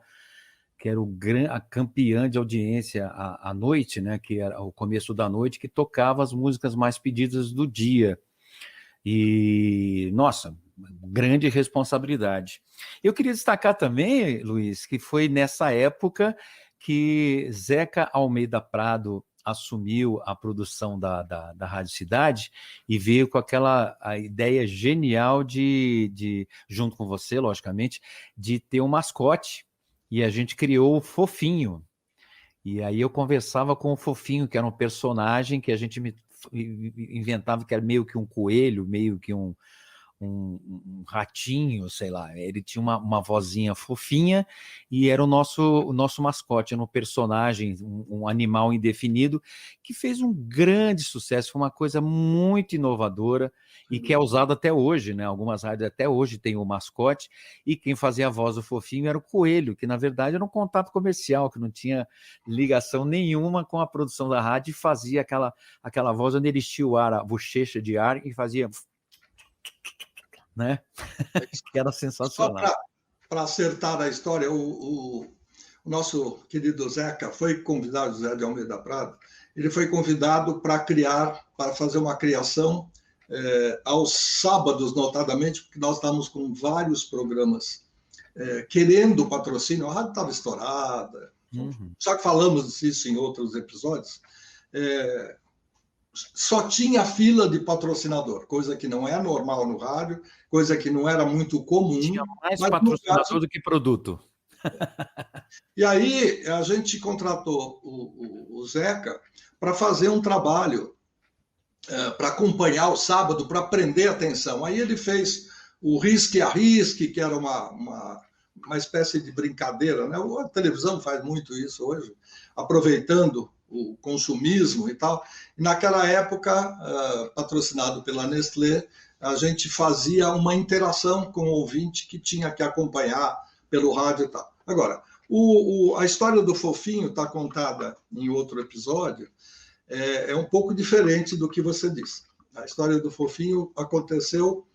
a campeã de audiência à noite, né? Que era o começo da noite, que tocava as músicas mais pedidas do dia. E, nossa, grande responsabilidade. Eu queria destacar também, Luiz, que foi nessa época que Zeca Almeida Prado assumiu a produção da Rádio Cidade e veio com a ideia genial de, junto com você, logicamente, de ter um mascote. E a gente criou o Fofinho. E aí eu conversava com o Fofinho, que era um personagem que a gente inventava, que era meio que um coelho, meio que um ratinho, sei lá. Ele tinha uma vozinha fofinha e era o nosso mascote, era um personagem, um animal indefinido, que fez um grande sucesso, foi uma coisa muito inovadora e que é usada até hoje, né? Algumas rádios até hoje têm o mascote, e quem fazia a voz do Fofinho era o coelho, que na verdade era um contato comercial, que não tinha ligação nenhuma com a produção da rádio, e fazia aquela voz onde ele estia o ar, a bochecha de ar, e fazia... né? Que era sensacional. Só para acertar a história, o nosso querido Zeca foi convidado, Zé de Almeida Prado, ele foi convidado para fazer uma criação aos sábados, notadamente, porque nós estávamos com vários programas querendo patrocínio, a rádio estava estourada, só que falamos disso em outros episódios, só tinha fila de patrocinador, coisa que não é normal no rádio, coisa que não era muito comum. Tinha mais patrocinador do que produto. E aí a gente contratou o Zeca para fazer um trabalho, para acompanhar o sábado, para prender a atenção. Aí ele fez o Risque Arrisque, que era uma espécie de brincadeira, né? A televisão faz muito isso hoje, aproveitando o consumismo e tal. E naquela época, patrocinado pela Nestlé, a gente fazia uma interação com o ouvinte que tinha que acompanhar pelo rádio e tal. Agora, a história do Fofinho está contada em outro episódio, é um pouco diferente do que você disse. A história do Fofinho aconteceu,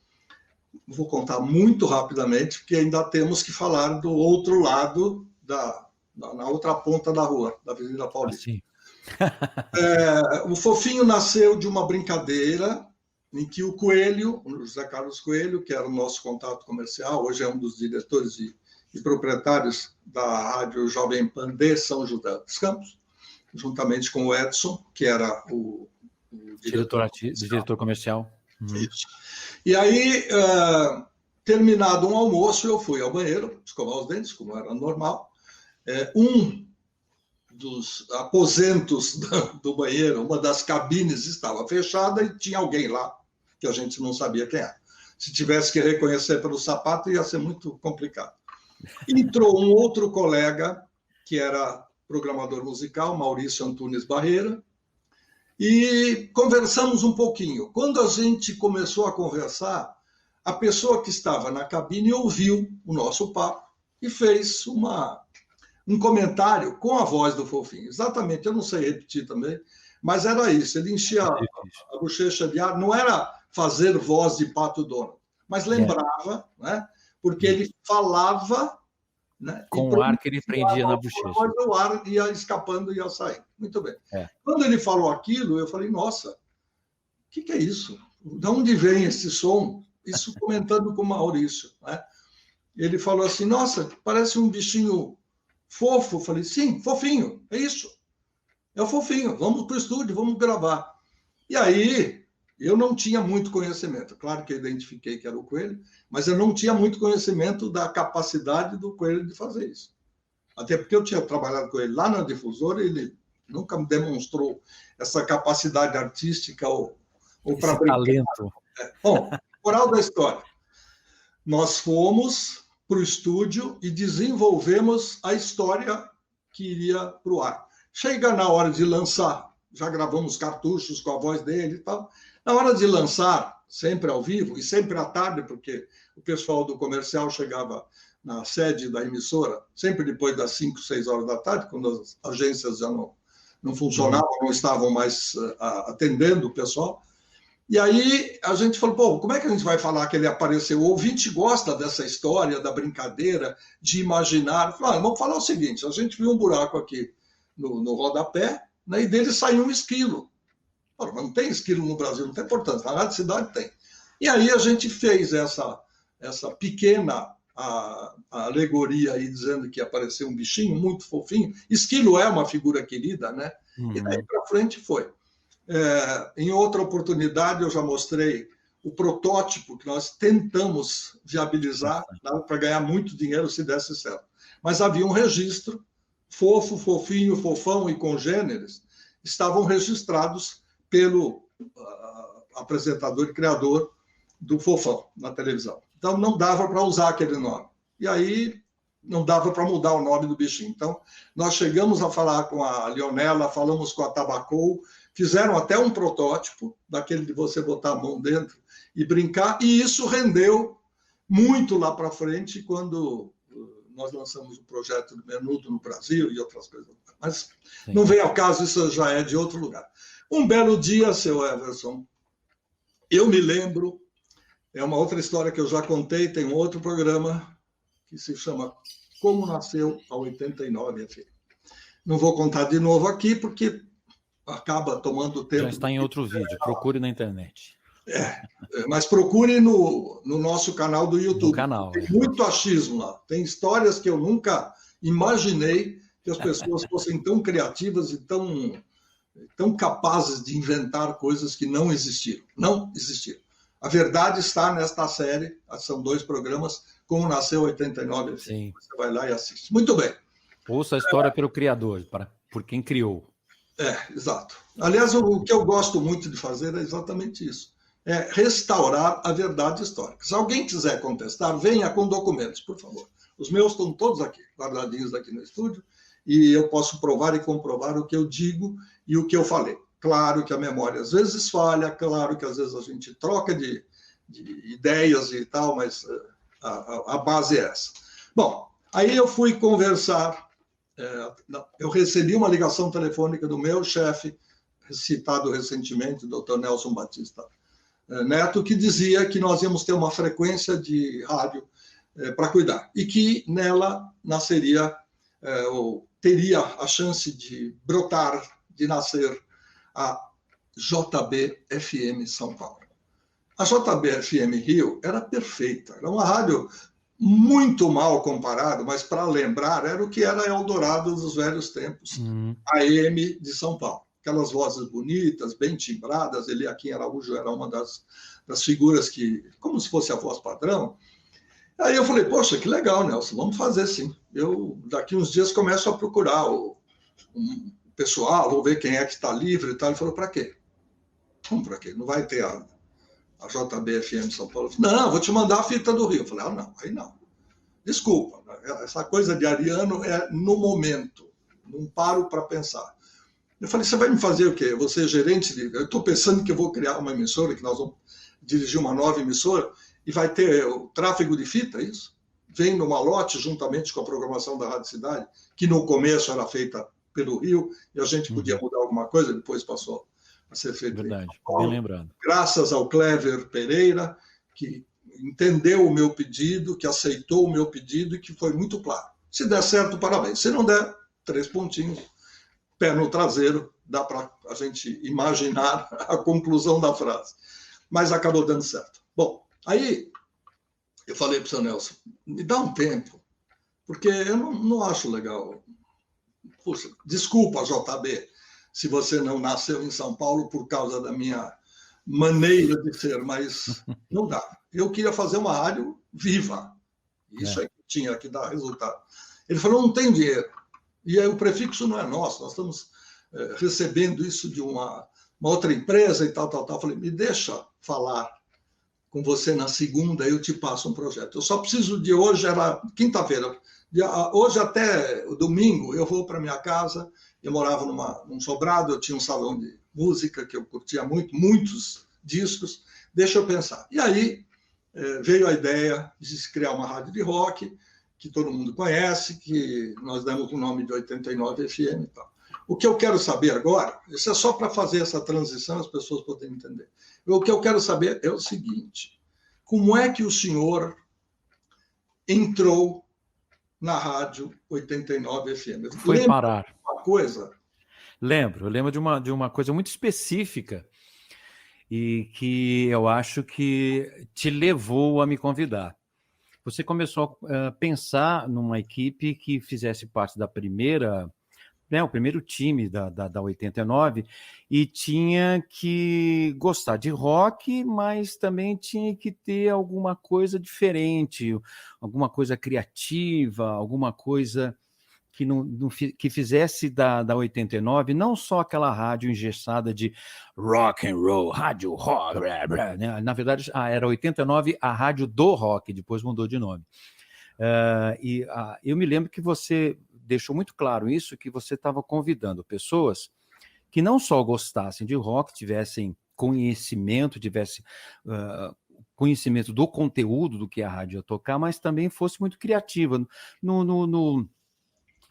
vou contar muito rapidamente, porque ainda temos que falar do outro lado, na outra ponta da rua, da Avenida Paulista. Assim. O Fofinho nasceu de uma brincadeira em que o Coelho, o José Carlos Coelho, que era o nosso contato comercial, hoje é um dos diretores e proprietários da Rádio Jovem Pan de São José dos Campos, juntamente com o Edson, que era o diretor comercial. Isso. E aí, terminado um almoço, eu fui ao banheiro, escovar os dentes, como era normal. Um dos aposentos do banheiro, uma das cabines estava fechada e tinha alguém lá, que a gente não sabia quem era. Se tivesse que reconhecer pelo sapato, ia ser muito complicado. Entrou um outro colega, que era programador musical, Maurício Antunes Barreira, e conversamos um pouquinho. Quando a gente começou a conversar, a pessoa que estava na cabine ouviu o nosso papo e fez um comentário com a voz do Fofinho. Exatamente, eu não sei repetir também, mas era isso. Ele enchia a bochecha de ar, não era fazer voz de Pato Donald, mas lembrava, né? Porque ele falava, né? Com o ar que ele prendia na bochecha. O ar ia escapando e ia saindo. Muito bem. É. Quando ele falou aquilo, eu falei, nossa, o que é isso? De onde vem esse som? Isso comentando com o Maurício, né? Ele falou assim, nossa, parece um bichinho fofo. Eu falei, sim, fofinho, é isso. É o Fofinho, vamos para o estúdio, vamos gravar. E aí, eu não tinha muito conhecimento. Claro que eu identifiquei que era o Coelho, mas eu não tinha muito conhecimento da capacidade do Coelho de fazer isso. Até porque eu tinha trabalhado com ele lá na Difusora e ele nunca me demonstrou essa capacidade artística ou para brincar. Talento. Bom, moral da história. Nós fomos para o estúdio e desenvolvemos a história que iria para o ar. Chega na hora de lançar, já gravamos cartuchos com a voz dele e tal. Na hora de lançar, sempre ao vivo e sempre à tarde, porque o pessoal do comercial chegava na sede da emissora, sempre depois das 5, 6 horas da tarde, quando as agências já não funcionavam, não estavam mais atendendo o pessoal. E aí a gente falou, pô, como é que a gente vai falar que ele apareceu? O ouvinte gosta dessa história, da brincadeira, de imaginar. Falei, vamos falar o seguinte, a gente viu um buraco aqui no rodapé, né, e dele saiu um esquilo. Mas não tem esquilo no Brasil, não tem importância, na Rádio Cidade tem. E aí a gente fez essa pequena alegoria aí, dizendo que apareceu um bichinho muito fofinho. Esquilo é uma figura querida, né? E daí para frente foi. Em outra oportunidade, eu já mostrei o protótipo que nós tentamos viabilizar para ganhar muito dinheiro se desse certo. Mas havia um registro, fofo, fofinho, fofão e congêneres, estavam registrados pelo apresentador e criador do Fofão na televisão. Então, não dava para usar aquele nome. E aí, não dava para mudar o nome do bichinho. Então, nós chegamos a falar com a Leonela, falamos com a Tabacou, fizeram até um protótipo, daquele de você botar a mão dentro e brincar, e isso rendeu muito lá para frente, quando nós lançamos o projeto do Menudo no Brasil e outras coisas. Mas não vem ao caso, isso já é de outro lugar. Um belo dia, seu Everson, eu me lembro, é uma outra história que eu já contei, tem um outro programa que se chama Como Nasceu a 89 FM. Não vou contar de novo aqui, porque acaba tomando tempo. Já está em outro vídeo, procure na internet. Mas procure no nosso canal do YouTube. No canal, tem muito achismo lá. Tem histórias que eu nunca imaginei que as pessoas fossem tão criativas e tão capazes de inventar coisas que não existiram. Não existiram. A verdade está nesta série, são 2 programas, Como Nasceu 89. Sim. Você vai lá e assiste. Muito bem. Ouça a história pelo criador, por quem criou. Exato. Aliás, o que eu gosto muito de fazer é exatamente isso. É restaurar a verdade histórica. Se alguém quiser contestar, venha com documentos, por favor. Os meus estão todos aqui, guardadinhos aqui no estúdio, e eu posso provar e comprovar o que eu digo e o que eu falei. Claro que a memória às vezes falha, claro que às vezes a gente troca de ideias e tal, mas a base é essa. Bom, aí eu fui conversar, eu recebi uma ligação telefônica do meu chefe, citado recentemente, o Dr. Nelson Batista Neto, que dizia que nós íamos ter uma frequência de rádio para cuidar, e que nela nasceria, ou teria a chance de brotar, de nascer, a JB-FM São Paulo. A JB-FM Rio era perfeita, era uma rádio muito mal comparado, mas para lembrar, era o que era Eldorado dos velhos tempos, AM de São Paulo. Aquelas vozes bonitas, bem timbradas. Ele aqui em Araújo era uma das figuras que, como se fosse a voz padrão. Aí eu falei, poxa, que legal, Nelson, vamos fazer sim. Eu, daqui uns dias, começo a procurar o pessoal, vou ver quem é que está livre e tal. Ele falou, para quê? Como para quê? Não vai ter a JB-FM de São Paulo? Não, vou te mandar a fita do Rio. Eu falei, não, aí não. Desculpa, essa coisa de ariano é no momento, não paro para pensar. Eu falei, você vai me fazer o quê? Você é gerente de... Eu estou pensando que eu vou criar uma emissora, que nós vamos dirigir uma nova emissora, e vai ter o tráfego de fita, isso? Vem no malote, juntamente com a programação da Rádio Cidade, que no começo era feita pelo Rio, e a gente podia mudar alguma coisa, depois passou a ser feito. Verdade, bem lembrado. Graças ao Clever Pereira, que entendeu o meu pedido, que aceitou o meu pedido e que foi muito claro. Se der certo, parabéns. Se não der, 3 pontinhos, pé no traseiro, dá para a gente imaginar a conclusão da frase. Mas acabou dando certo. Bom, aí eu falei para o seu Nelson, me dá um tempo, porque eu não acho legal. Puxa, desculpa, JB, se você não nasceu em São Paulo por causa da minha maneira de ser, mas não dá. Eu queria fazer uma rádio viva. Isso é que tinha que dar resultado. Ele falou, não tem dinheiro. E aí o prefixo não é nosso, nós estamos recebendo isso de uma outra empresa e tal. Eu falei, me deixa falar com você na segunda, eu te passo um projeto. Eu só preciso de hoje, era quinta-feira. Hoje até o domingo eu vou para minha casa. Eu morava num sobrado, eu tinha um salão de música que eu curtia muito, muitos discos. Deixa eu pensar. E aí veio a ideia de se criar uma rádio de rock, que todo mundo conhece, que nós demos o nome de 89 FM e tal. O que eu quero saber agora, isso é só para fazer essa transição, as pessoas poderem entender. O que eu quero saber é o seguinte, como é que o senhor entrou na rádio 89 FM? Foi parar. Uma coisa? Eu lembro de uma coisa muito específica e que eu acho que te levou a me convidar. Você começou a pensar numa equipe que fizesse parte da primeira, né, o primeiro time da 89, e tinha que gostar de rock, mas também tinha que ter alguma coisa diferente, alguma coisa criativa, alguma coisa que fizesse da 89, não só aquela rádio engessada de rock and roll, rádio rock, blá, blá, né? Na verdade, era 89 a rádio do rock, depois mudou de nome. Eu me lembro que você deixou muito claro isso, que você estava convidando pessoas que não só gostassem de rock, tivessem conhecimento, conhecimento do conteúdo do que a rádio ia tocar, mas também fosse muito criativa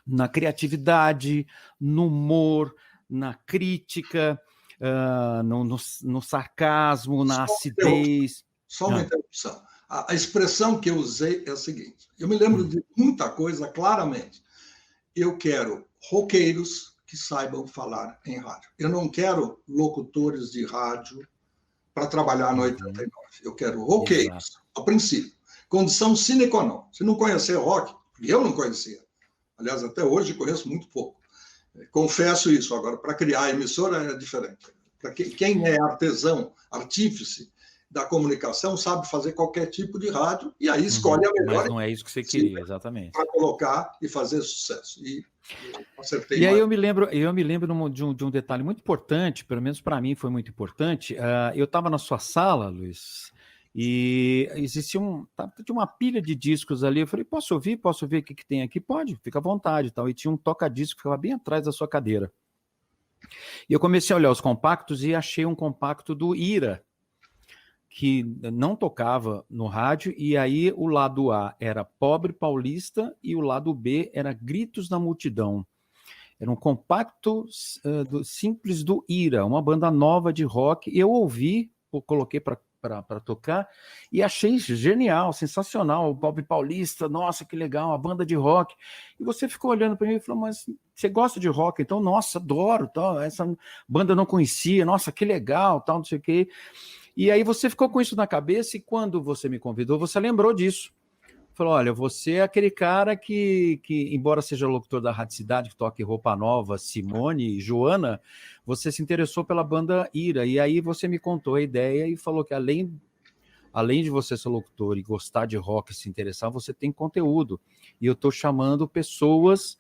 na criatividade, no humor, na crítica, no sarcasmo, na acidez. Só uma interrupção. A expressão que eu usei é a seguinte, eu me lembro de muita coisa claramente. Eu quero roqueiros que saibam falar em rádio. Eu não quero locutores de rádio para trabalhar no 89. Eu quero roqueiros, ao princípio. Condição sine qua non. Se não conhecer rock, eu não conhecia. Aliás, até hoje conheço muito pouco. Confesso isso. Agora, para criar a emissora é diferente. Para quem é artesão, artífice da comunicação, sabe fazer qualquer tipo de rádio e aí escolhe a melhor. Mas não é isso que você queria, exatamente. Para colocar e fazer sucesso. E acertei. E aí eu me lembro de um detalhe muito importante, pelo menos para mim foi muito importante. Eu estava na sua sala, Luiz, e existia uma pilha de discos ali. Eu falei, posso ouvir o que tem aqui? Pode, fica à vontade. Tal. E tinha um toca-disco que ficava bem atrás da sua cadeira. E eu comecei a olhar os compactos e achei um compacto do Ira, que não tocava no rádio, e aí o lado A era Pobre Paulista e o lado B era Gritos da Multidão. Era um compacto simples do Ira, uma banda nova de rock. Eu ouvi, coloquei para tocar e achei genial, sensacional. O Pobre Paulista, nossa, que legal, uma banda de rock. E você ficou olhando para mim e falou, mas você gosta de rock? Então, nossa, adoro, tal. Essa banda eu não conhecia, nossa, que legal, tal, não sei o quê. E aí você ficou com isso na cabeça e quando você me convidou, você lembrou disso. Falou, olha, você é aquele cara que, embora seja locutor da Rádio Cidade, que toque Roupa Nova, Simone, Joana, você se interessou pela banda Ira, e aí você me contou a ideia e falou que além de você ser locutor e gostar de rock e se interessar, você tem conteúdo. E eu estou chamando pessoas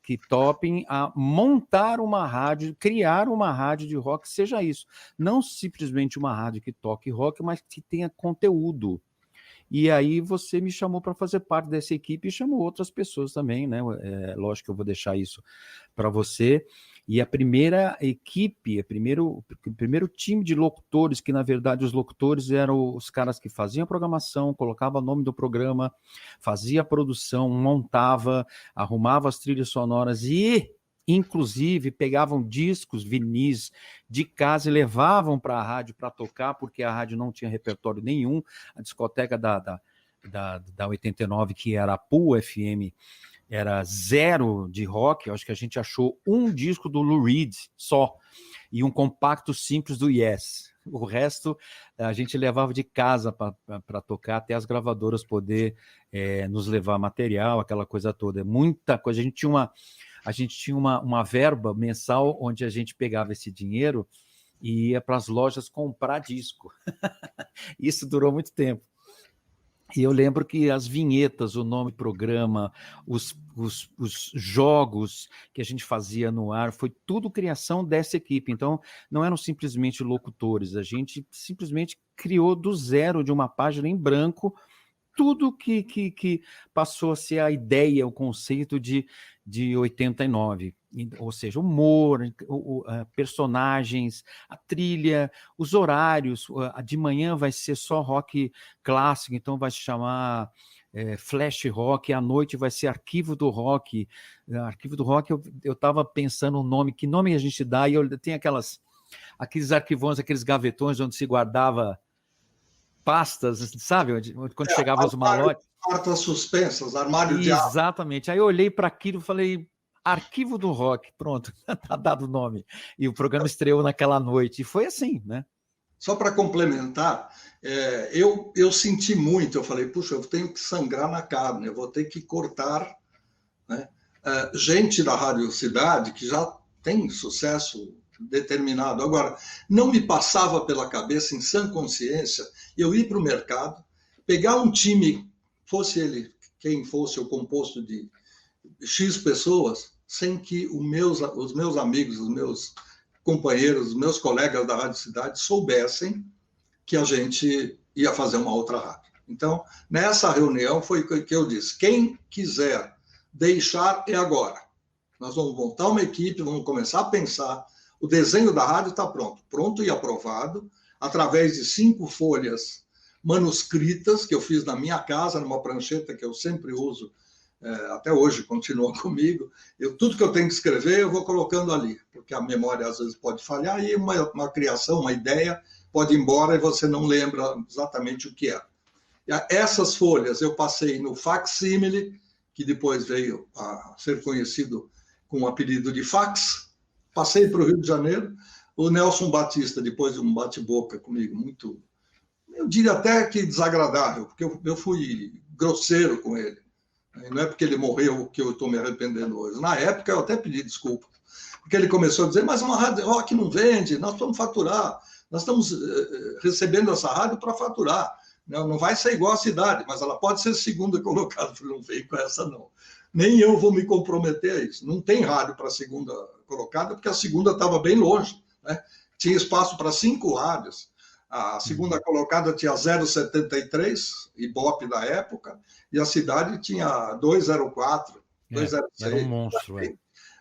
que topem a montar uma rádio, criar uma rádio de rock, seja isso. Não simplesmente uma rádio que toque rock, mas que tenha conteúdo. E aí você me chamou para fazer parte dessa equipe e chamou outras pessoas também, né? Lógico que eu vou deixar isso para você. E a primeira equipe, o primeiro time de locutores, que na verdade os locutores eram os caras que faziam a programação, colocava o nome do programa, fazia a produção, montava, arrumava as trilhas sonoras e, inclusive, pegavam discos, vinis de casa e levavam para a rádio para tocar, porque a rádio não tinha repertório nenhum. A discoteca da 89, que era a Pool FM, era zero de rock. Eu acho que a gente achou um disco do Lou Reed só e um compacto simples do Yes. O resto a gente levava de casa para tocar, até as gravadoras poder nos levar material, aquela coisa toda. Muita coisa. A gente tinha uma verba mensal onde a gente pegava esse dinheiro e ia para as lojas comprar disco. Isso durou muito tempo. E eu lembro que as vinhetas, o nome do programa, os jogos que a gente fazia no ar, foi tudo criação dessa equipe. Então, não eram simplesmente locutores, a gente simplesmente criou do zero, de uma página em branco, tudo que passou a ser a ideia, o conceito de 89. Ou seja, humor, personagens, a trilha, os horários. De manhã vai ser só rock clássico, então vai se chamar Flash Rock, à noite vai ser Arquivo do Rock. Arquivo do Rock, eu estava pensando o nome, que nome a gente dá, e eu tenho aqueles arquivões, aqueles gavetões onde se guardava pastas, sabe? Quando chegava os malotes. Portas suspensas, armário de água. Exatamente. Aí eu olhei para aquilo e falei, Arquivo do Rock, pronto, tá dado o nome. E o programa estreou naquela noite, e foi assim, né? Só para complementar, eu senti muito, eu falei, puxa, eu tenho que sangrar na carne, eu vou ter que cortar, né? Gente da Rádio Cidade, que já tem sucesso determinado. Agora, não me passava pela cabeça, em sã consciência, eu ir para o mercado, pegar um time, fosse ele quem fosse, o composto de X pessoas, sem que os meus amigos, os meus companheiros, os meus colegas da Rádio Cidade soubessem que a gente ia fazer uma outra rádio. Então, nessa reunião foi que eu disse, quem quiser deixar é agora. Nós vamos montar uma equipe, vamos começar a pensar. O desenho da rádio está pronto e aprovado, através de 5 folhas manuscritas que eu fiz na minha casa, numa prancheta que eu sempre uso, até hoje continua comigo. Tudo que eu tenho que escrever, eu vou colocando ali, porque a memória às vezes pode falhar e uma criação, uma ideia pode ir embora e você não lembra exatamente o que é. Essas folhas eu passei no facsímile, que depois veio a ser conhecido com o apelido de fax. Passei para o Rio de Janeiro. O Nelson Batista, depois de um bate-boca comigo, muito, eu diria até que desagradável, porque eu fui grosseiro com ele. Não é porque ele morreu que eu estou me arrependendo hoje. Na época, eu até pedi desculpa, porque ele começou a dizer, mas uma rádio rock não vende, nós vamos faturar, nós estamos recebendo essa rádio para faturar. Não vai ser igual à Cidade, mas ela pode ser segunda colocada. Eu falei, não veio com essa, não. Nem eu vou me comprometer a isso. Não tem rádio para segunda colocada, porque a segunda estava bem longe, né? Tinha espaço para 5 rádios. A segunda colocada tinha 0,73, Ibope da época, e a Cidade tinha 2,04, 2,06. Era um monstro.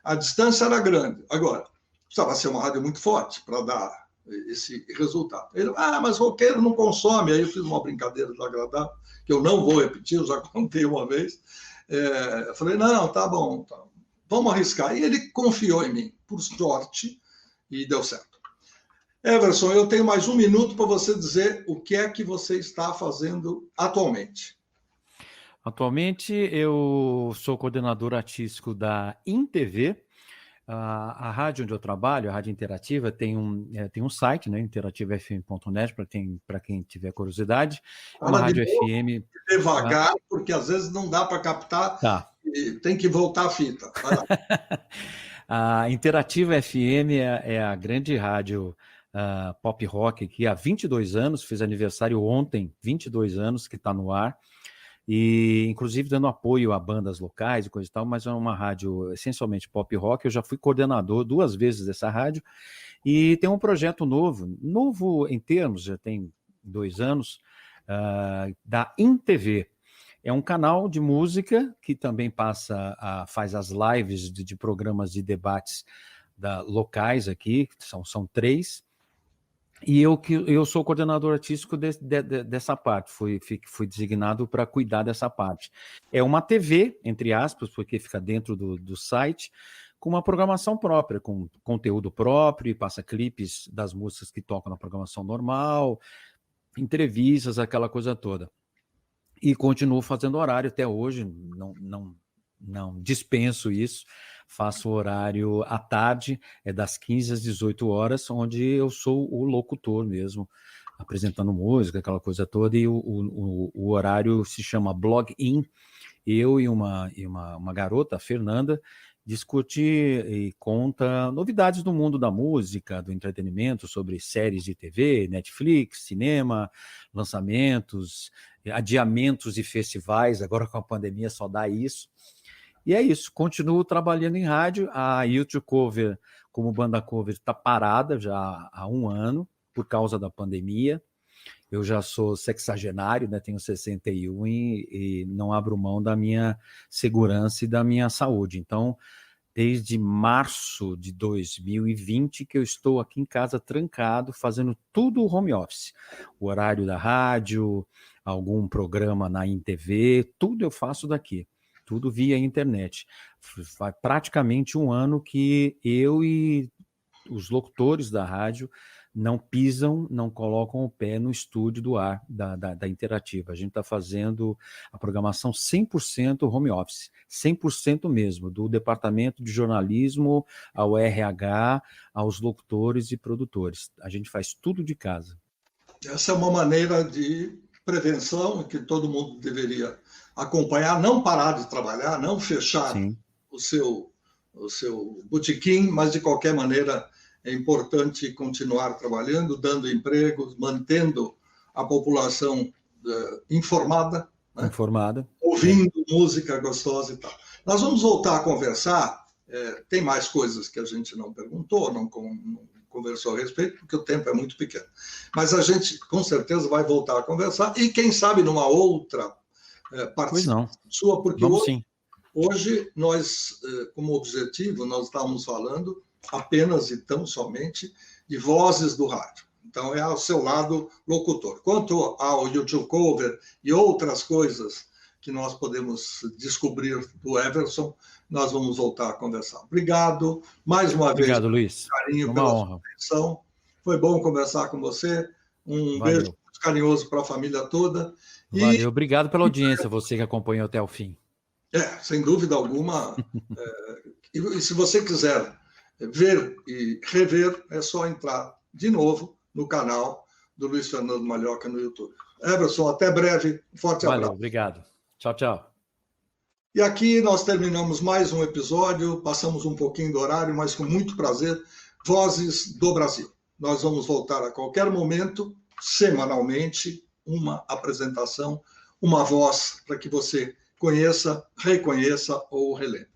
A distância era grande. Agora, precisava ser uma rádio muito forte para dar esse resultado. Ele, mas roqueiro não consome. Aí eu fiz uma brincadeira desagradável, que eu não vou repetir, eu já contei uma vez. Eu falei, não, tá bom, vamos arriscar. E ele confiou em mim, por sorte, e deu certo. Everson, eu tenho mais 1 minuto para você dizer o que é que você está fazendo atualmente. Atualmente, eu sou coordenador artístico da InTV. A rádio onde eu trabalho, a Rádio Interativa, tem um site, né, interativafm.net, para quem tiver curiosidade. É uma rádio FM... Devagar, porque às vezes não dá para captar, tá. E tem que voltar a fita. Vai lá. A Interativa FM é a grande rádio pop rock que há 22 anos, fez aniversário ontem, 22 anos que está no ar, e inclusive dando apoio a bandas locais e coisa e tal, mas é uma rádio essencialmente pop rock. Eu já fui coordenador 2 vezes dessa rádio, e tem um projeto novo em termos, já tem 2 anos, da InTV. É um canal de música que também faz as lives de programas de debates locais aqui, são 3, e eu sou o coordenador artístico dessa parte, fui designado para cuidar dessa parte. É uma TV, entre aspas, porque fica dentro do site, com uma programação própria, com conteúdo próprio, passa clipes das músicas que tocam na programação normal, entrevistas, aquela coisa toda. E continuo fazendo horário até hoje, não dispenso isso, faço horário à tarde, das 15 às 18 horas, onde eu sou o locutor mesmo, apresentando música, aquela coisa toda, e o horário se chama Blog In. Eu e uma garota, a Fernanda, discute e conta novidades do mundo da música, do entretenimento, sobre séries de TV, Netflix, cinema, lançamentos, adiamentos de festivais, agora com a pandemia só dá isso. E é isso, continuo trabalhando em rádio. A YouTube Cover, como banda cover, está parada já há 1 ano, por causa da pandemia. Eu já sou sexagenário, né? Tenho 61 e não abro mão da minha segurança e da minha saúde. Então, desde março de 2020 que eu estou aqui em casa trancado, fazendo tudo home office. O horário da rádio, algum programa na InTV, tudo eu faço daqui. Tudo via internet. Faz praticamente 1 ano que eu e os locutores da rádio não pisam, não colocam o pé no estúdio do ar da Interativa. A gente está fazendo a programação 100% home office, 100% mesmo, do departamento de jornalismo ao RH, aos locutores e produtores. A gente faz tudo de casa. Essa é uma maneira de prevenção que todo mundo deveria acompanhar, não parar de trabalhar, não fechar o seu botequim, mas de qualquer maneira é importante continuar trabalhando, dando empregos, mantendo a população informada, né? Informada, ouvindo música gostosa e tal. Nós vamos voltar a conversar, tem mais coisas que a gente não perguntou, não conversou a respeito, porque o tempo é muito pequeno. Mas a gente, com certeza, vai voltar a conversar, e quem sabe numa outra participação sua, porque hoje nós, como objetivo, nós estávamos falando apenas e tão somente de vozes do rádio. Então, é ao seu lado locutor. Quanto ao YouTube Cover e outras coisas que nós podemos descobrir do Everson, nós vamos voltar a conversar. Obrigado mais uma vez. Obrigado, Luiz. Carinho pela sua atenção. Foi bom conversar com você. Beijo muito carinhoso para a família toda. Valeu, obrigado pela audiência, você que acompanhou até o fim. Sem dúvida alguma. E se você quiser ver e rever, é só entrar de novo no canal do Luiz Fernando Malhoca no YouTube. Everson, até breve. Um forte abraço. Valeu, obrigado. Tchau, tchau. E aqui nós terminamos mais um episódio, passamos um pouquinho do horário, mas com muito prazer, Vozes do Brasil. Nós vamos voltar a qualquer momento, semanalmente, uma apresentação, uma voz para que você conheça, reconheça ou relembre.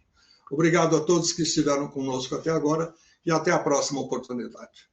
Obrigado a todos que estiveram conosco até agora e até a próxima oportunidade.